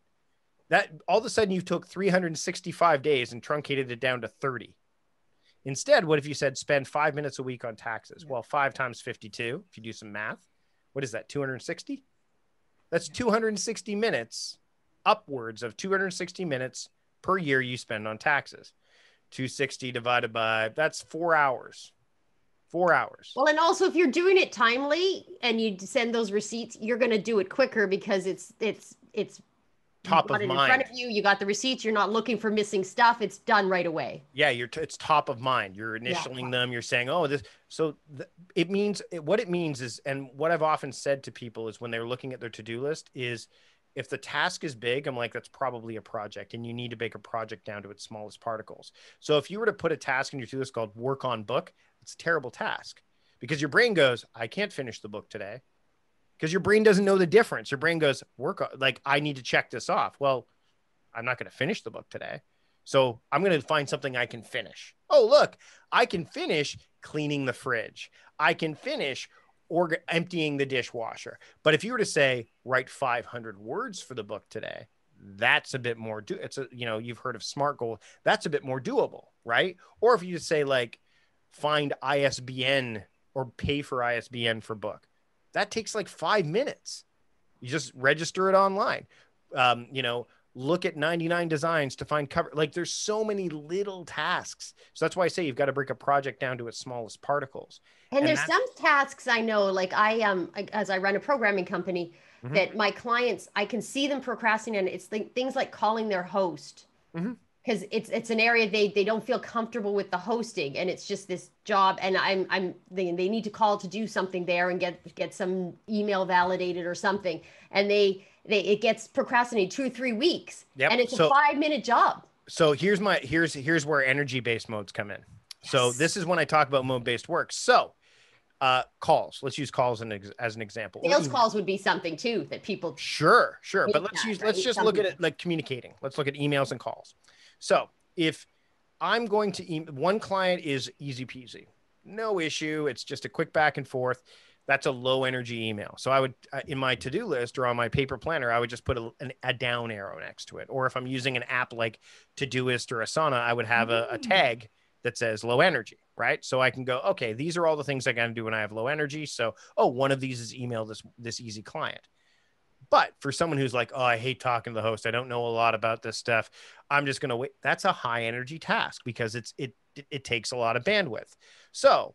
That all of a sudden you took 365 days and truncated it down to 30. Instead, what if you said spend 5 minutes a week on taxes? Well, 5 times 52, if you do some math, what is that, 260? That's 260 minutes, upwards of 260 minutes per year you spend on taxes. 260 divided by, that's 4 hours. 4 hours. Well, and also if you're doing it timely and you send those receipts, you're going to do it quicker because it's top of mind. In front of you, you got the receipts. You're not looking for missing stuff. It's done right away. Yeah, it's top of mind. You're initialing them. You're saying, oh, this. So it means what it means is, and what I've often said to people is when they're looking at their to-do list is, if the task is big, I'm like, that's probably a project, and you need to break a project down to its smallest particles. So if you were to put a task in your to-do list called work on book, it's a terrible task because your brain goes, I can't finish the book today. Because your brain doesn't know the difference. Your brain goes, like, I need to check this off. Well, I'm not going to finish the book today. So I'm going to find something I can finish. Oh, look, I can finish cleaning the fridge. I can finish emptying the dishwasher. But if you were to say, write 500 words for the book today, that's a bit more, you've heard of SMART goal. That's a bit more doable, right? Or if you just say, like, find ISBN or pay for ISBN for book. That takes like 5 minutes. You just register it online. Look at 99 designs to find cover. Like, there's so many little tasks. So that's why I say you've got to break a project down to its smallest particles. And there's some tasks I know, like as I run a programming company, that my clients, I can see them procrastinating. It's things like calling their host. because it's an area they don't feel comfortable with the hosting, and it's just this job, and they need to call to do something there and get some email validated or something, and it gets procrastinated 2 or 3 weeks, and it's a 5-minute job. So here's where energy-based modes come in. Yes. So this is when I talk about mode-based work. So calls. Let's use calls as an example. Sales calls would be something too that people. Sure. But let's just look at it like communicating. Let's look at emails and calls. So if I'm going to one client is easy peasy, no issue. It's just a quick back and forth. That's a low energy email. So I would, in my to-do list or on my paper planner, I would just put a down arrow next to it. Or if I'm using an app like Todoist or Asana, I would have a tag that says low energy, right? So I can go, okay, these are all the things I got to do when I have low energy. So, one of these is email this easy client. But for someone who's like, oh, I hate talking to the host, I don't know a lot about this stuff, I'm just going to wait. That's a high energy task because it takes a lot of bandwidth. So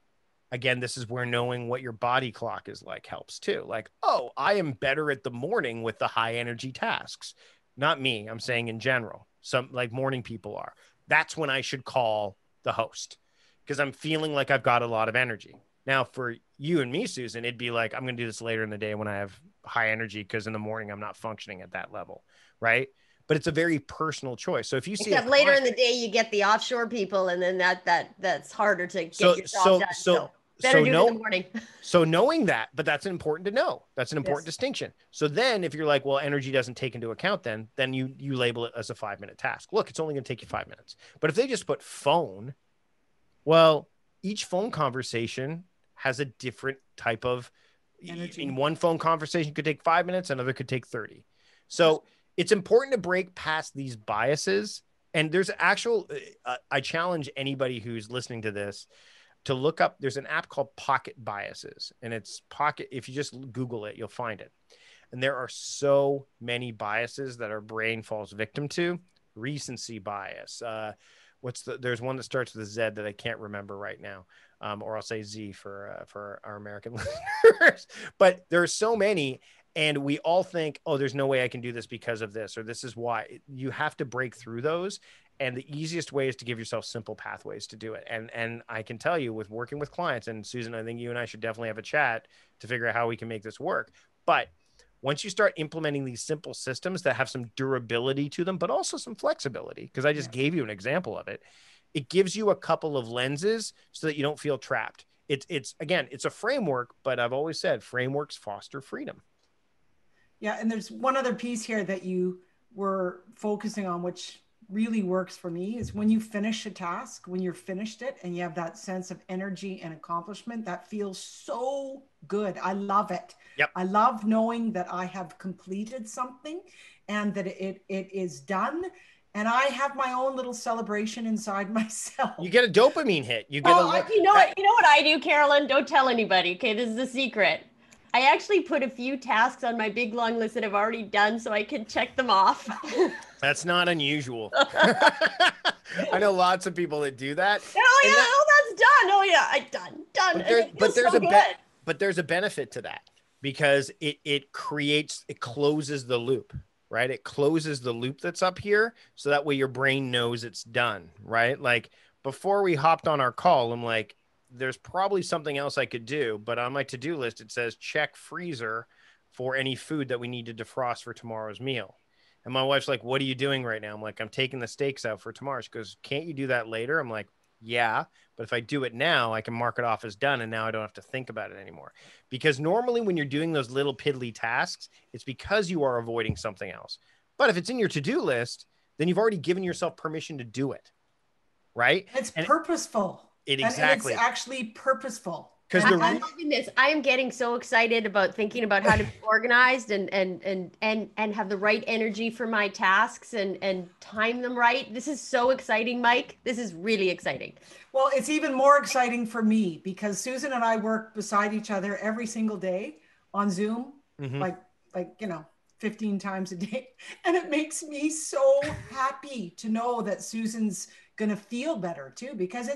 again, this is where knowing what your body clock is like helps too. Like, oh, I am better at the morning with the high energy tasks. Not me. I'm saying in general, some like morning people are. That's when I should call the host because I'm feeling like I've got a lot of energy. Now for you and me, Susan, it'd be like, I'm going to do this later in the day when I have high energy because in the morning I'm not functioning at that level. Right. But it's a very personal choice. So if you see except later in the day, you get the offshore people and then that's harder to get your job done. So better do it in the morning. So knowing that, but that's important to know. That's an important distinction. So then if you're like, well, energy doesn't take into account, then you label it as a 5-minute task. Look, it's only going to take you 5 minutes. But if they just put phone, well, each phone conversation has a different type of energy. I mean, one phone conversation could take 5 minutes, another could take 30. So it's important to break past these biases. And there's I challenge anybody who's listening to this to look up, there's an app called Pocket Biases, and it's Pocket. If you just Google it, you'll find it. And there are so many biases that our brain falls victim to. Recency bias. There's one that starts with a Z that I can't remember right now. Or I'll say Z for our American listeners, but there are so many. And we all think, oh, there's no way I can do this because of this, or this is why. You have to break through those. And the easiest way is to give yourself simple pathways to do it. And I can tell you with working with clients, and Susan, I think you and I should definitely have a chat to figure out how we can make this work. But once you start implementing these simple systems that have some durability to them, but also some flexibility, because I just gave you an example of it, it gives you a couple of lenses so that you don't feel trapped. It's again, it's a framework, but I've always said frameworks foster freedom. Yeah. And there's one other piece here that you were focusing on, which really works for me, is when you finish a task, when you're finished it and you have that sense of energy and accomplishment, that feels so good. I love it. Yep. I love knowing that I have completed something and that it is done. And I have my own little celebration inside myself. You get a dopamine hit. You know what I do, Carolyn? Don't tell anybody. Okay, this is a secret. I actually put a few tasks on my big long list that I've already done so I can check them off. That's not unusual. I know lots of people that do that. That's done. Oh yeah, I done. But there's a benefit to that because it closes the loop, right? It closes the loop that's up here. So that way your brain knows it's done, right? Like before we hopped on our call, I'm like, there's probably something else I could do, but on my to-do list, it says check freezer for any food that we need to defrost for tomorrow's meal. And my wife's like, what are you doing right now? I'm like, I'm taking the steaks out for tomorrow. She goes, can't you do that later? I'm like, yeah, but if I do it now, I can mark it off as done. And now I don't have to think about it anymore. Because normally when you're doing those little piddly tasks, it's because you are avoiding something else. But if it's in your to-do list, then you've already given yourself permission to do it. Right? It's purposeful. Exactly. And it's actually purposeful. Because I'm loving this. I am getting so excited about thinking about how to be organized and have the right energy for my tasks and time them right. This is so exciting, Mike. This is really exciting. Well, it's even more exciting for me because Susan and I work beside each other every single day on Zoom, like 15 times a day. And it makes me so happy to know that Susan's going to feel better too, because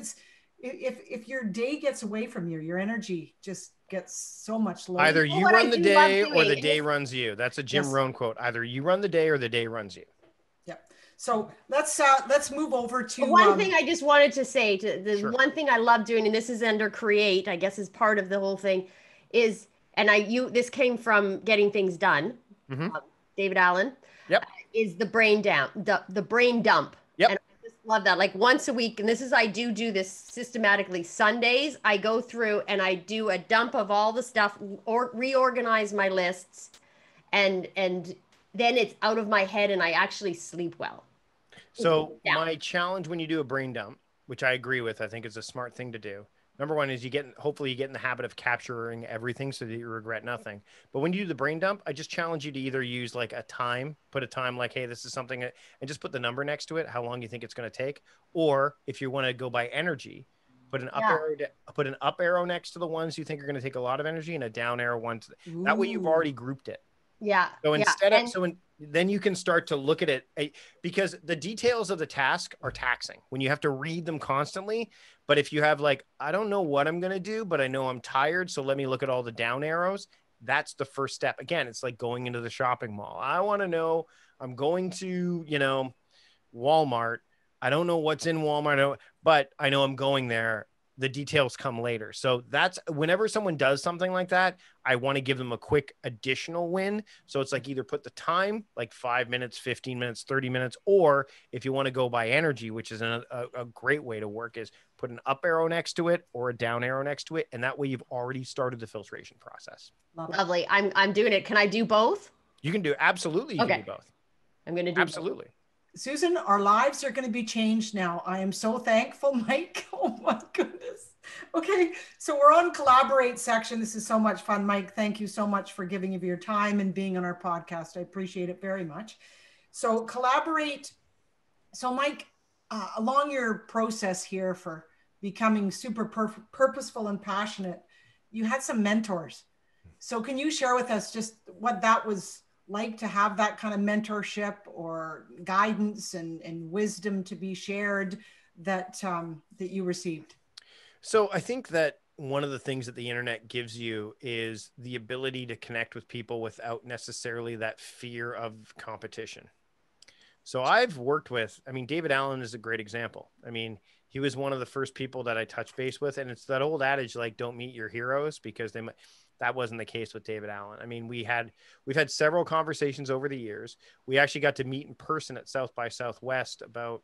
if your day gets away from you, your energy just gets so much lower. Either you run the day or the day runs you. That's a Jim Rohn quote. Either you run the day or the day runs you. Yep. So let's move over to one thing I just wanted to say. Sure. One thing I love doing, and this is under create, I guess, is part of the whole thing, is, and this came from Getting Things Done. Mm-hmm. David Allen. Yep. Is the brain down, the brain dump. Yep. And I just love that. Like once a week, and I do this systematically. Sundays, I go through and I do a dump of all the stuff, or reorganize my lists, and then it's out of my head and I actually sleep well. So my challenge when you do a brain dump, which I agree with, I think is a smart thing to do. Number one is hopefully you get in the habit of capturing everything so that you regret nothing. But when you do the brain dump, I just challenge you to either use like put a time like, hey, this is something, and just put the number next to it, how long you think it's going to take. Or if you want to go by energy, put an up arrow next to the ones you think are going to take a lot of energy and a down arrow one. That way you've already grouped it. Yeah. So then you can start to look at it, because the details of the task are taxing when you have to read them constantly. But if you have like, I don't know what I'm going to do, but I know I'm tired, so let me look at all the down arrows. That's the first step. Again, it's like going into the shopping mall. I want to know, I'm going to, Walmart. I don't know what's in Walmart, but I know I'm going there. The details come later. So that's whenever someone does something like that, I want to give them a quick additional win. So it's like either put the time, like 5 minutes, 15 minutes, 30 minutes, or if you want to go by energy, which is a great way to work, is put an up arrow next to it or a down arrow next to it. And that way you've already started the filtration process. Lovely. I'm doing it. Can I do both? You can do, absolutely. You can do both. I'm going to do absolutely. Both. Susan, our lives are going to be changed now. I am so thankful, Mike. Oh my goodness. Okay, so we're on collaborate section. This is so much fun. Mike, thank you so much for giving of your time and being on our podcast. I appreciate it very much. So collaborate. So Mike, along your process here for becoming super purposeful and passionate, you had some mentors. So can you share with us just what that was like to have that kind of mentorship or guidance and wisdom to be shared that you received? So I think that one of the things that the internet gives you is the ability to connect with people without necessarily that fear of competition. So I've worked with, David Allen is a great example. He was one of the first people that I touched base with, and it's that old adage, like, don't meet your heroes, because that wasn't the case with David Allen. We've had several conversations over the years. We actually got to meet in person at South by Southwest about,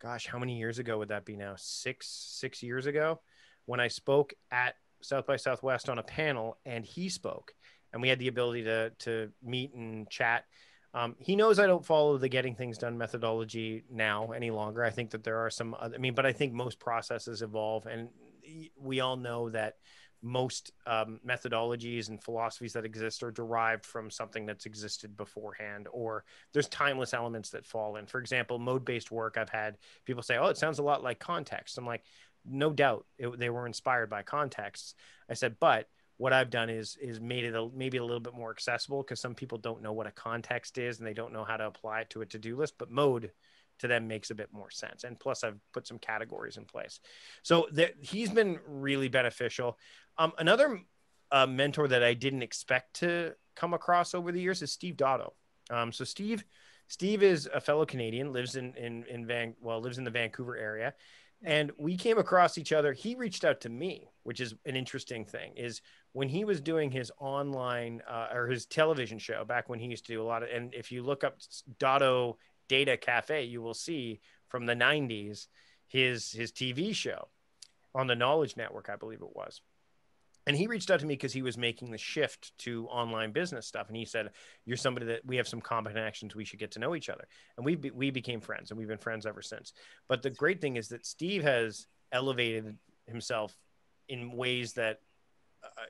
gosh, how many years ago would that be now? Six years ago, when I spoke at South by Southwest on a panel, and he spoke, and we had the ability to meet and chat. He knows I don't follow the Getting Things Done methodology now any longer. I think that there are some other, but I think most processes evolve, and we all know that most methodologies and philosophies that exist are derived from something that's existed beforehand, or there's timeless elements that fall in. For example, mode-based work, I've had people say, oh, it sounds a lot like context. I'm like, no doubt they were inspired by contexts. I said, but what I've done is made it maybe a little bit more accessible, because some people don't know what a context is and they don't know how to apply it to a to-do list, but mode to them makes a bit more sense. And plus I've put some categories in place. So he's been really beneficial. Another mentor that I didn't expect to come across over the years is Steve Dotto. So Steve is a fellow Canadian, lives in the Vancouver area. And we came across each other. He reached out to me, which is an interesting thing, is when he was doing his online or his television show back when he used to do a lot of, and if you look up Dotto Data Cafe, you will see from the 90s, his TV show on the Knowledge Network, I believe it was. And he reached out to me because he was making the shift to online business stuff. And he said, you're somebody that we have some common connections. We should get to know each other. And we became friends, and we've been friends ever since. But the great thing is that Steve has elevated himself in ways that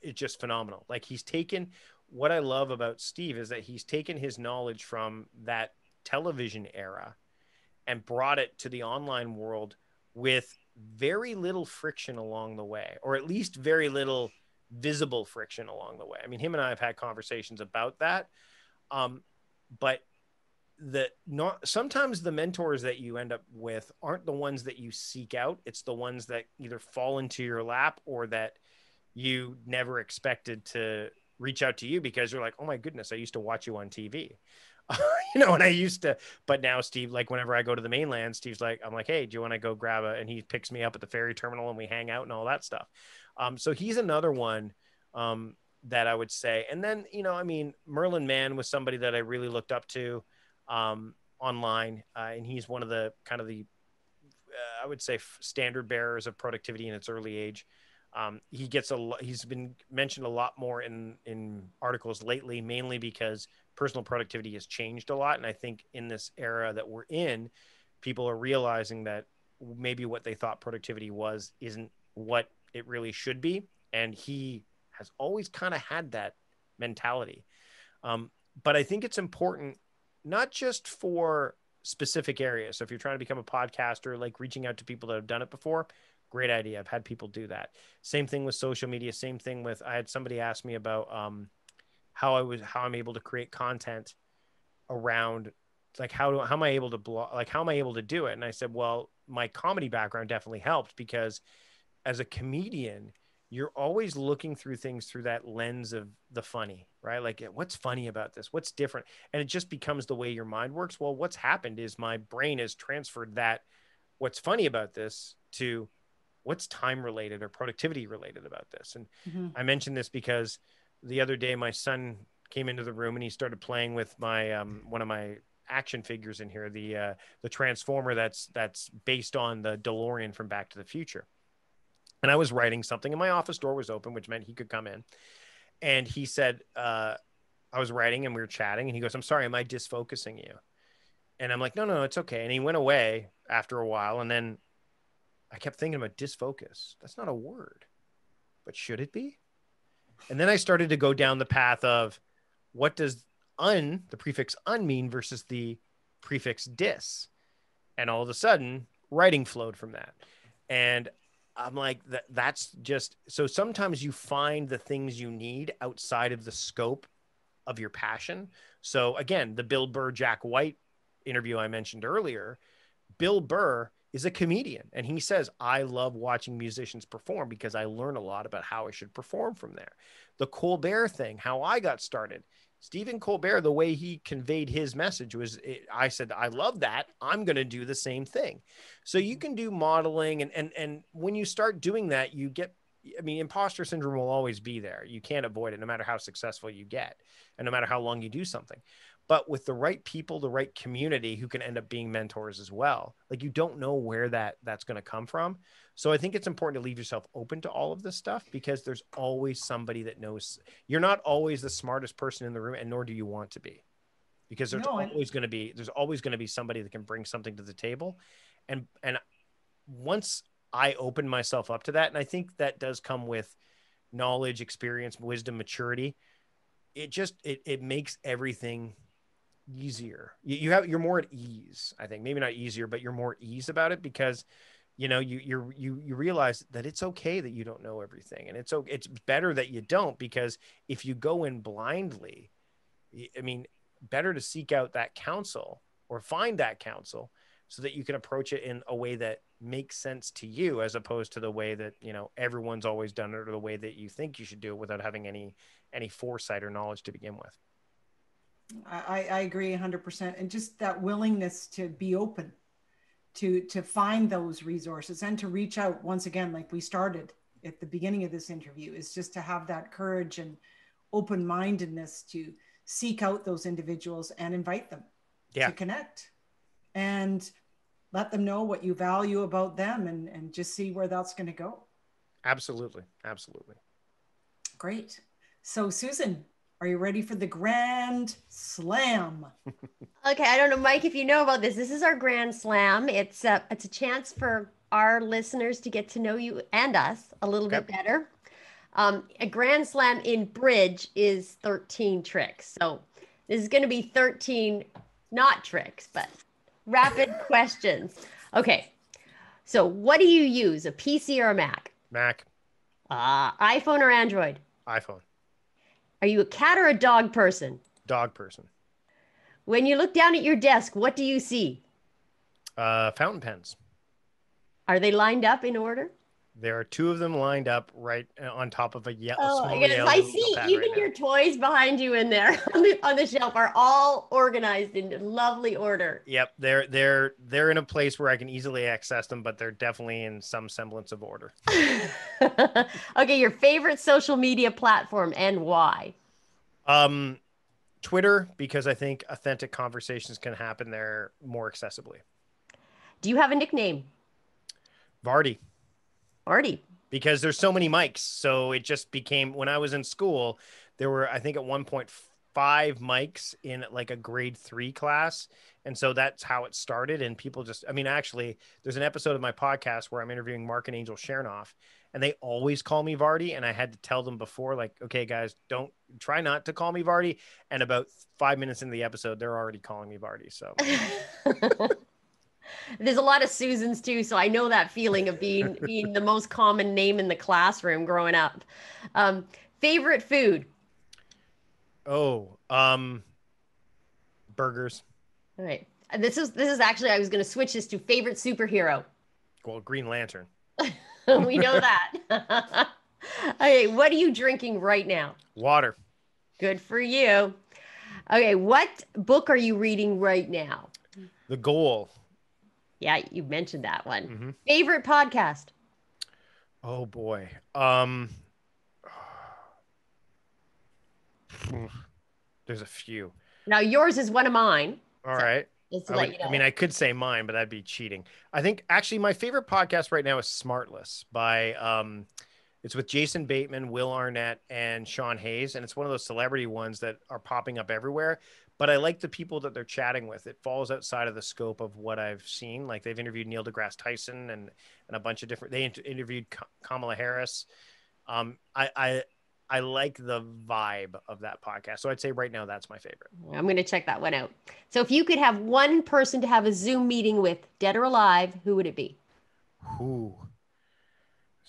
it's just phenomenal. Like, what I love about Steve is that he's taken his knowledge from that television era and brought it to the online world with very little friction along the way, or at least very little visible friction along the way. Him and I have had conversations about that. But sometimes the mentors that you end up with aren't the ones that you seek out. It's the ones that either fall into your lap or that you never expected to reach out to you, because you're like, oh my goodness, I used to watch you on TV. And I used to, but now Steve, like whenever I go to the mainland, Steve's like, I'm like, hey, do you want to go grab and he picks me up at the ferry terminal and we hang out and all that stuff. So he's another one that I would say. And then, Merlin Mann was somebody that I really looked up to online. And he's one of the kind of the, I would say, standard bearers of productivity in its early age. He's been mentioned a lot more in articles lately, mainly because personal productivity has changed a lot. And I think in this era that we're in, people are realizing that maybe what they thought productivity was isn't what it really should be. And he has always kind of had that mentality. But I think it's important, not just for specific areas. So if you're trying to become a podcaster, like reaching out to people that have done it before, great idea. I've had people do that. Same thing with social media. Same thing with, I had somebody ask me about how I'm able to create content around, like, how am I able to blog, like, how am I able to do it? And I said, well, my comedy background definitely helped, because as a comedian, you're always looking through things through that lens of the funny, right? Like, what's funny about this? What's different? And it just becomes the way your mind works. Well, what's happened is my brain has transferred that what's funny about this to what's time related or productivity related about this. And I mentioned this because the other day my son came into the room and he started playing with my one of my action figures in here, the Transformer that's based on the DeLorean from Back to the Future. And I was writing something and my office door was open, which meant he could come in. And he said, I was writing and we were chatting and he goes, I'm sorry, am I disfocusing you? And I'm like, no, it's okay. And he went away after a while. And then I kept thinking about disfocus. That's not a word, but should it be? And then I started to go down the path of what does the prefix un mean versus the prefix dis. And all of a sudden writing flowed from that. And I'm like, that's just, so sometimes you find the things you need outside of the scope of your passion. So again, the Bill Burr, Jack White interview I mentioned earlier, Bill Burr is a comedian. And he says, I love watching musicians perform because I learn a lot about how I should perform from there. The Colbert thing, how I got started, Stephen Colbert, the way he conveyed his message was, I said, I love that. I'm going to do the same thing. So you can do modeling. And when you start doing that, you get, imposter syndrome will always be there. You can't avoid it no matter how successful you get and no matter how long you do something. But with the right people, the right community who can end up being mentors as well, like you don't know where that's going to come from. So I think it's important to leave yourself open to all of this stuff because there's always somebody that knows. You're not always the smartest person in the room, and nor do you want to be, because there's always going to be somebody that can bring something to the table. And once I open myself up to that, and I think that does come with knowledge, experience, wisdom, maturity, it makes everything easier. You're more at ease. I think maybe not easier, but you're more ease about it because you realize that it's okay that you don't know everything, and it's better that you don't, because if you go in blindly, better to seek out that counsel or find that counsel so that you can approach it in a way that makes sense to you, as opposed to the way that everyone's always done it or the way that you think you should do it without having any foresight or knowledge to begin with. I agree 100%. And just that willingness to be open to find those resources and to reach out once again, like we started at the beginning of this interview, is just to have that courage and open-mindedness to seek out those individuals and invite them to connect and let them know what you value about them and just see where that's going to go. Absolutely. Absolutely. Great. So Susan, are you ready for the Grand Slam? Okay, I don't know, Mike, if you know about this. This is our Grand Slam. It's a chance for our listeners to get to know you and us a little bit better. A Grand Slam in bridge is 13 tricks. So this is going to be 13, not tricks, but rapid questions. Okay, so what do you use, a PC or a Mac? Mac. iPhone or Android? iPhone. Are you a cat or a dog person? Dog person. When you look down at your desk, what do you see? Fountain pens. Are they lined up in order? There are two of them lined up right on top of a Oh my small goodness. yellow I see notepad even right your now. toys behind you in there on the shelf are all organized in lovely order. Yep, they're in a place where I can easily access them, but they're definitely in some semblance of order. Okay, your favorite social media platform and why? Um, Twitter, because I think authentic conversations can happen there more accessibly. Do you have a nickname? Vardy, Artie. because there's so many mics. So it just became, when I was in school, there were, I think at 1.5 mics in like a grade 3 class. And so that's how it started. And people just, I mean, actually, there's an episode of my podcast where I'm interviewing Mark and Angel Chernoff, and they always call me Vardy. And I had to tell them before, like, okay, guys, don't try not to call me Vardy. And about 5 minutes into the episode, they're already calling me Vardy. So There's a lot of Susans too, so I know that feeling of being the most common name in the classroom growing up. Um, Favorite food? oh, burgers. All right. This is actually I was going to switch this to favorite superhero. Well, Green Lantern. We know that. Okay, what are you drinking right now? Water. Good for you. Okay, what book are you reading right now? The Goal. Yeah, you mentioned that one. Mm-hmm. Favorite podcast? Oh boy. There's a few. Now yours is one of mine. All So right. just to let you know. I mean, I could say mine, but that'd be cheating. I think actually my favorite podcast right now is Smartless by it's with Jason Bateman, Will Arnett, and Sean Hayes, and it's one of those celebrity ones that are popping up everywhere. But I like the people that they're chatting with. It falls outside of the scope of what I've seen. Like they've interviewed Neil deGrasse Tyson and a bunch of different. They interviewed Kamala Harris. I like the vibe of that podcast. So I'd say right now that's my favorite. I'm going to check that one out. So if you could have one person to have a Zoom meeting with, dead or alive, who would it be? Who?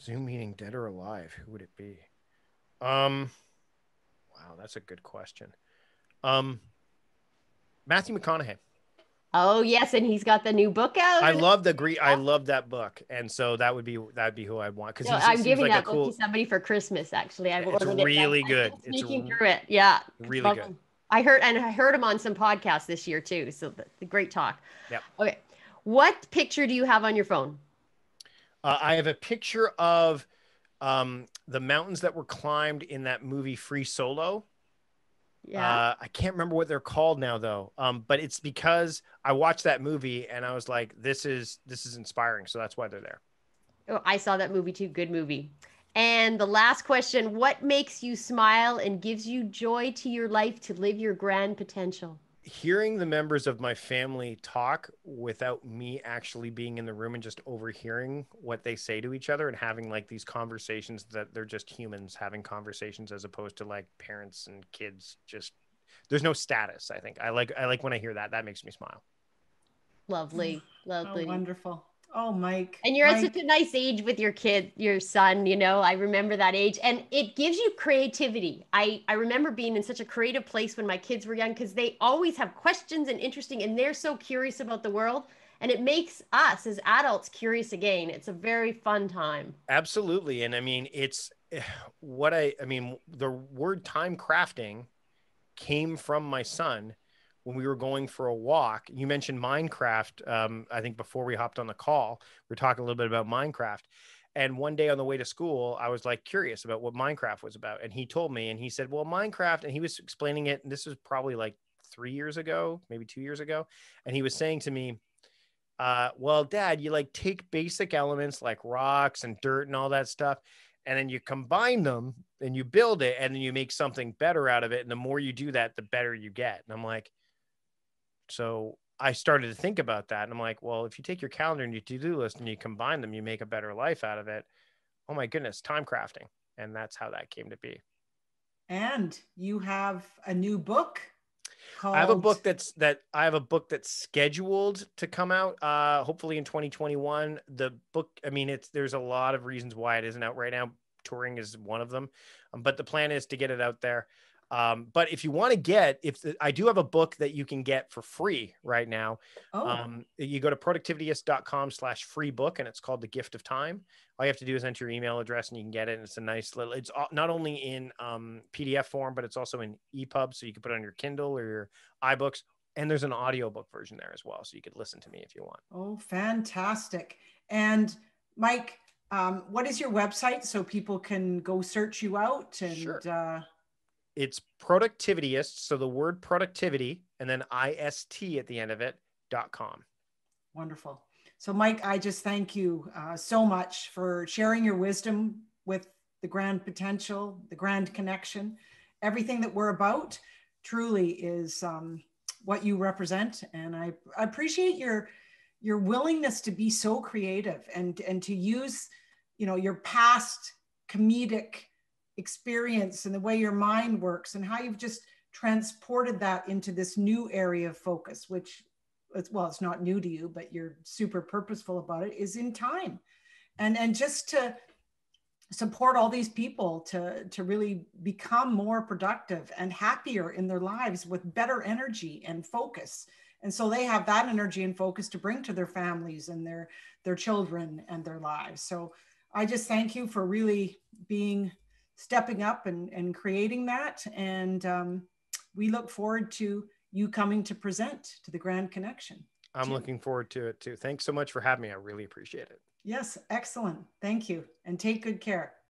Zoom meeting, dead or alive? Who would it be? Wow, that's a good question. Matthew McConaughey. Oh yes, and he's got the new book out. I love that book, and so that'd be who I'd want because I'm giving that book to somebody for Christmas. Actually, I've ordered it. Really good. It's sneaking through it. Yeah, really good. I heard him on some podcasts this year too. So the great talk. Yep. Okay, what picture do you have on your phone? I have a picture of the mountains that were climbed in that movie Free Solo. Yeah. I can't remember what they're called now though. But it's because I watched that movie and I was like, this is inspiring. So that's why they're there. Oh, I saw that movie too. Good movie. And the last question, what makes you smile and gives you joy to your life to live your grand potential? Hearing the members of my family talk without me actually being in the room and just overhearing what they say to each other and having like these conversations that they're just humans having conversations as opposed to like parents and kids. Just there's no status. I think I like when I hear that makes me smile. Lovely. Oh, wonderful. Oh, Mike. And you're Mike. at such a nice age with your kid, your son, I remember that age. And it gives you creativity. I remember being in such a creative place when my kids were young because they always have questions and interesting, and they're so curious about the world. And it makes us as adults curious again. It's a very fun time. Absolutely. And I mean, it's the word time crafting came from my son when we were going for a walk. You mentioned Minecraft. I think before we hopped on the call, we were talking a little bit about Minecraft. And one day on the way to school, I was like curious about what Minecraft was about. And he told me, and he said, well, Minecraft, and he was explaining it. And this was probably like 3 years ago, maybe 2 years ago. And he was saying to me, well, Dad, you like take basic elements like rocks and dirt and all that stuff, and then you combine them and you build it and then you make something better out of it. And the more you do that, the better you get. And I'm like, so I started to think about that. And I'm like, well, if you take your calendar and your to-do list and you combine them, you make a better life out of it. Oh my goodness, time crafting. And that's how that came to be. And you have a new book called... I have a book that's scheduled to come out hopefully in 2021. The book, I mean, there's a lot of reasons why it isn't out right now. Touring is one of them. But the plan is to get it out there. But if you want to get, I do have a book that you can get for free right now. You go to productivityist.com/free book, and it's called The Gift of Time. All you have to do is enter your email address and you can get it. And it's a nice little, it's not only in PDF form, but it's also in EPUB. So you can put it on your Kindle or your iBooks. And there's an audiobook version there as well. So you could listen to me if you want. Oh, fantastic. And Mike, what is your website so people can go search you out? And sure. It's Productivityist. So the word productivity and then IST at the end of it, .com. Wonderful. So Mike, I just thank you so much for sharing your wisdom with the grand potential, the grand connection. Everything that we're about truly is what you represent. And I appreciate your willingness to be so creative and to use, your past comedic experience and the way your mind works and how you've just transported that into this new area of focus, which, well, it's not new to you, but you're super purposeful about it, is in time. And just to support all these people to really become more productive and happier in their lives with better energy and focus. And so they have that energy and focus to bring to their families and their children and their lives. So I just thank you for really stepping up and creating that. And we look forward to you coming to present to the Grand Connection. I'm looking forward to it too. Thanks so much for having me. I really appreciate it. Yes, excellent. Thank you. And take good care.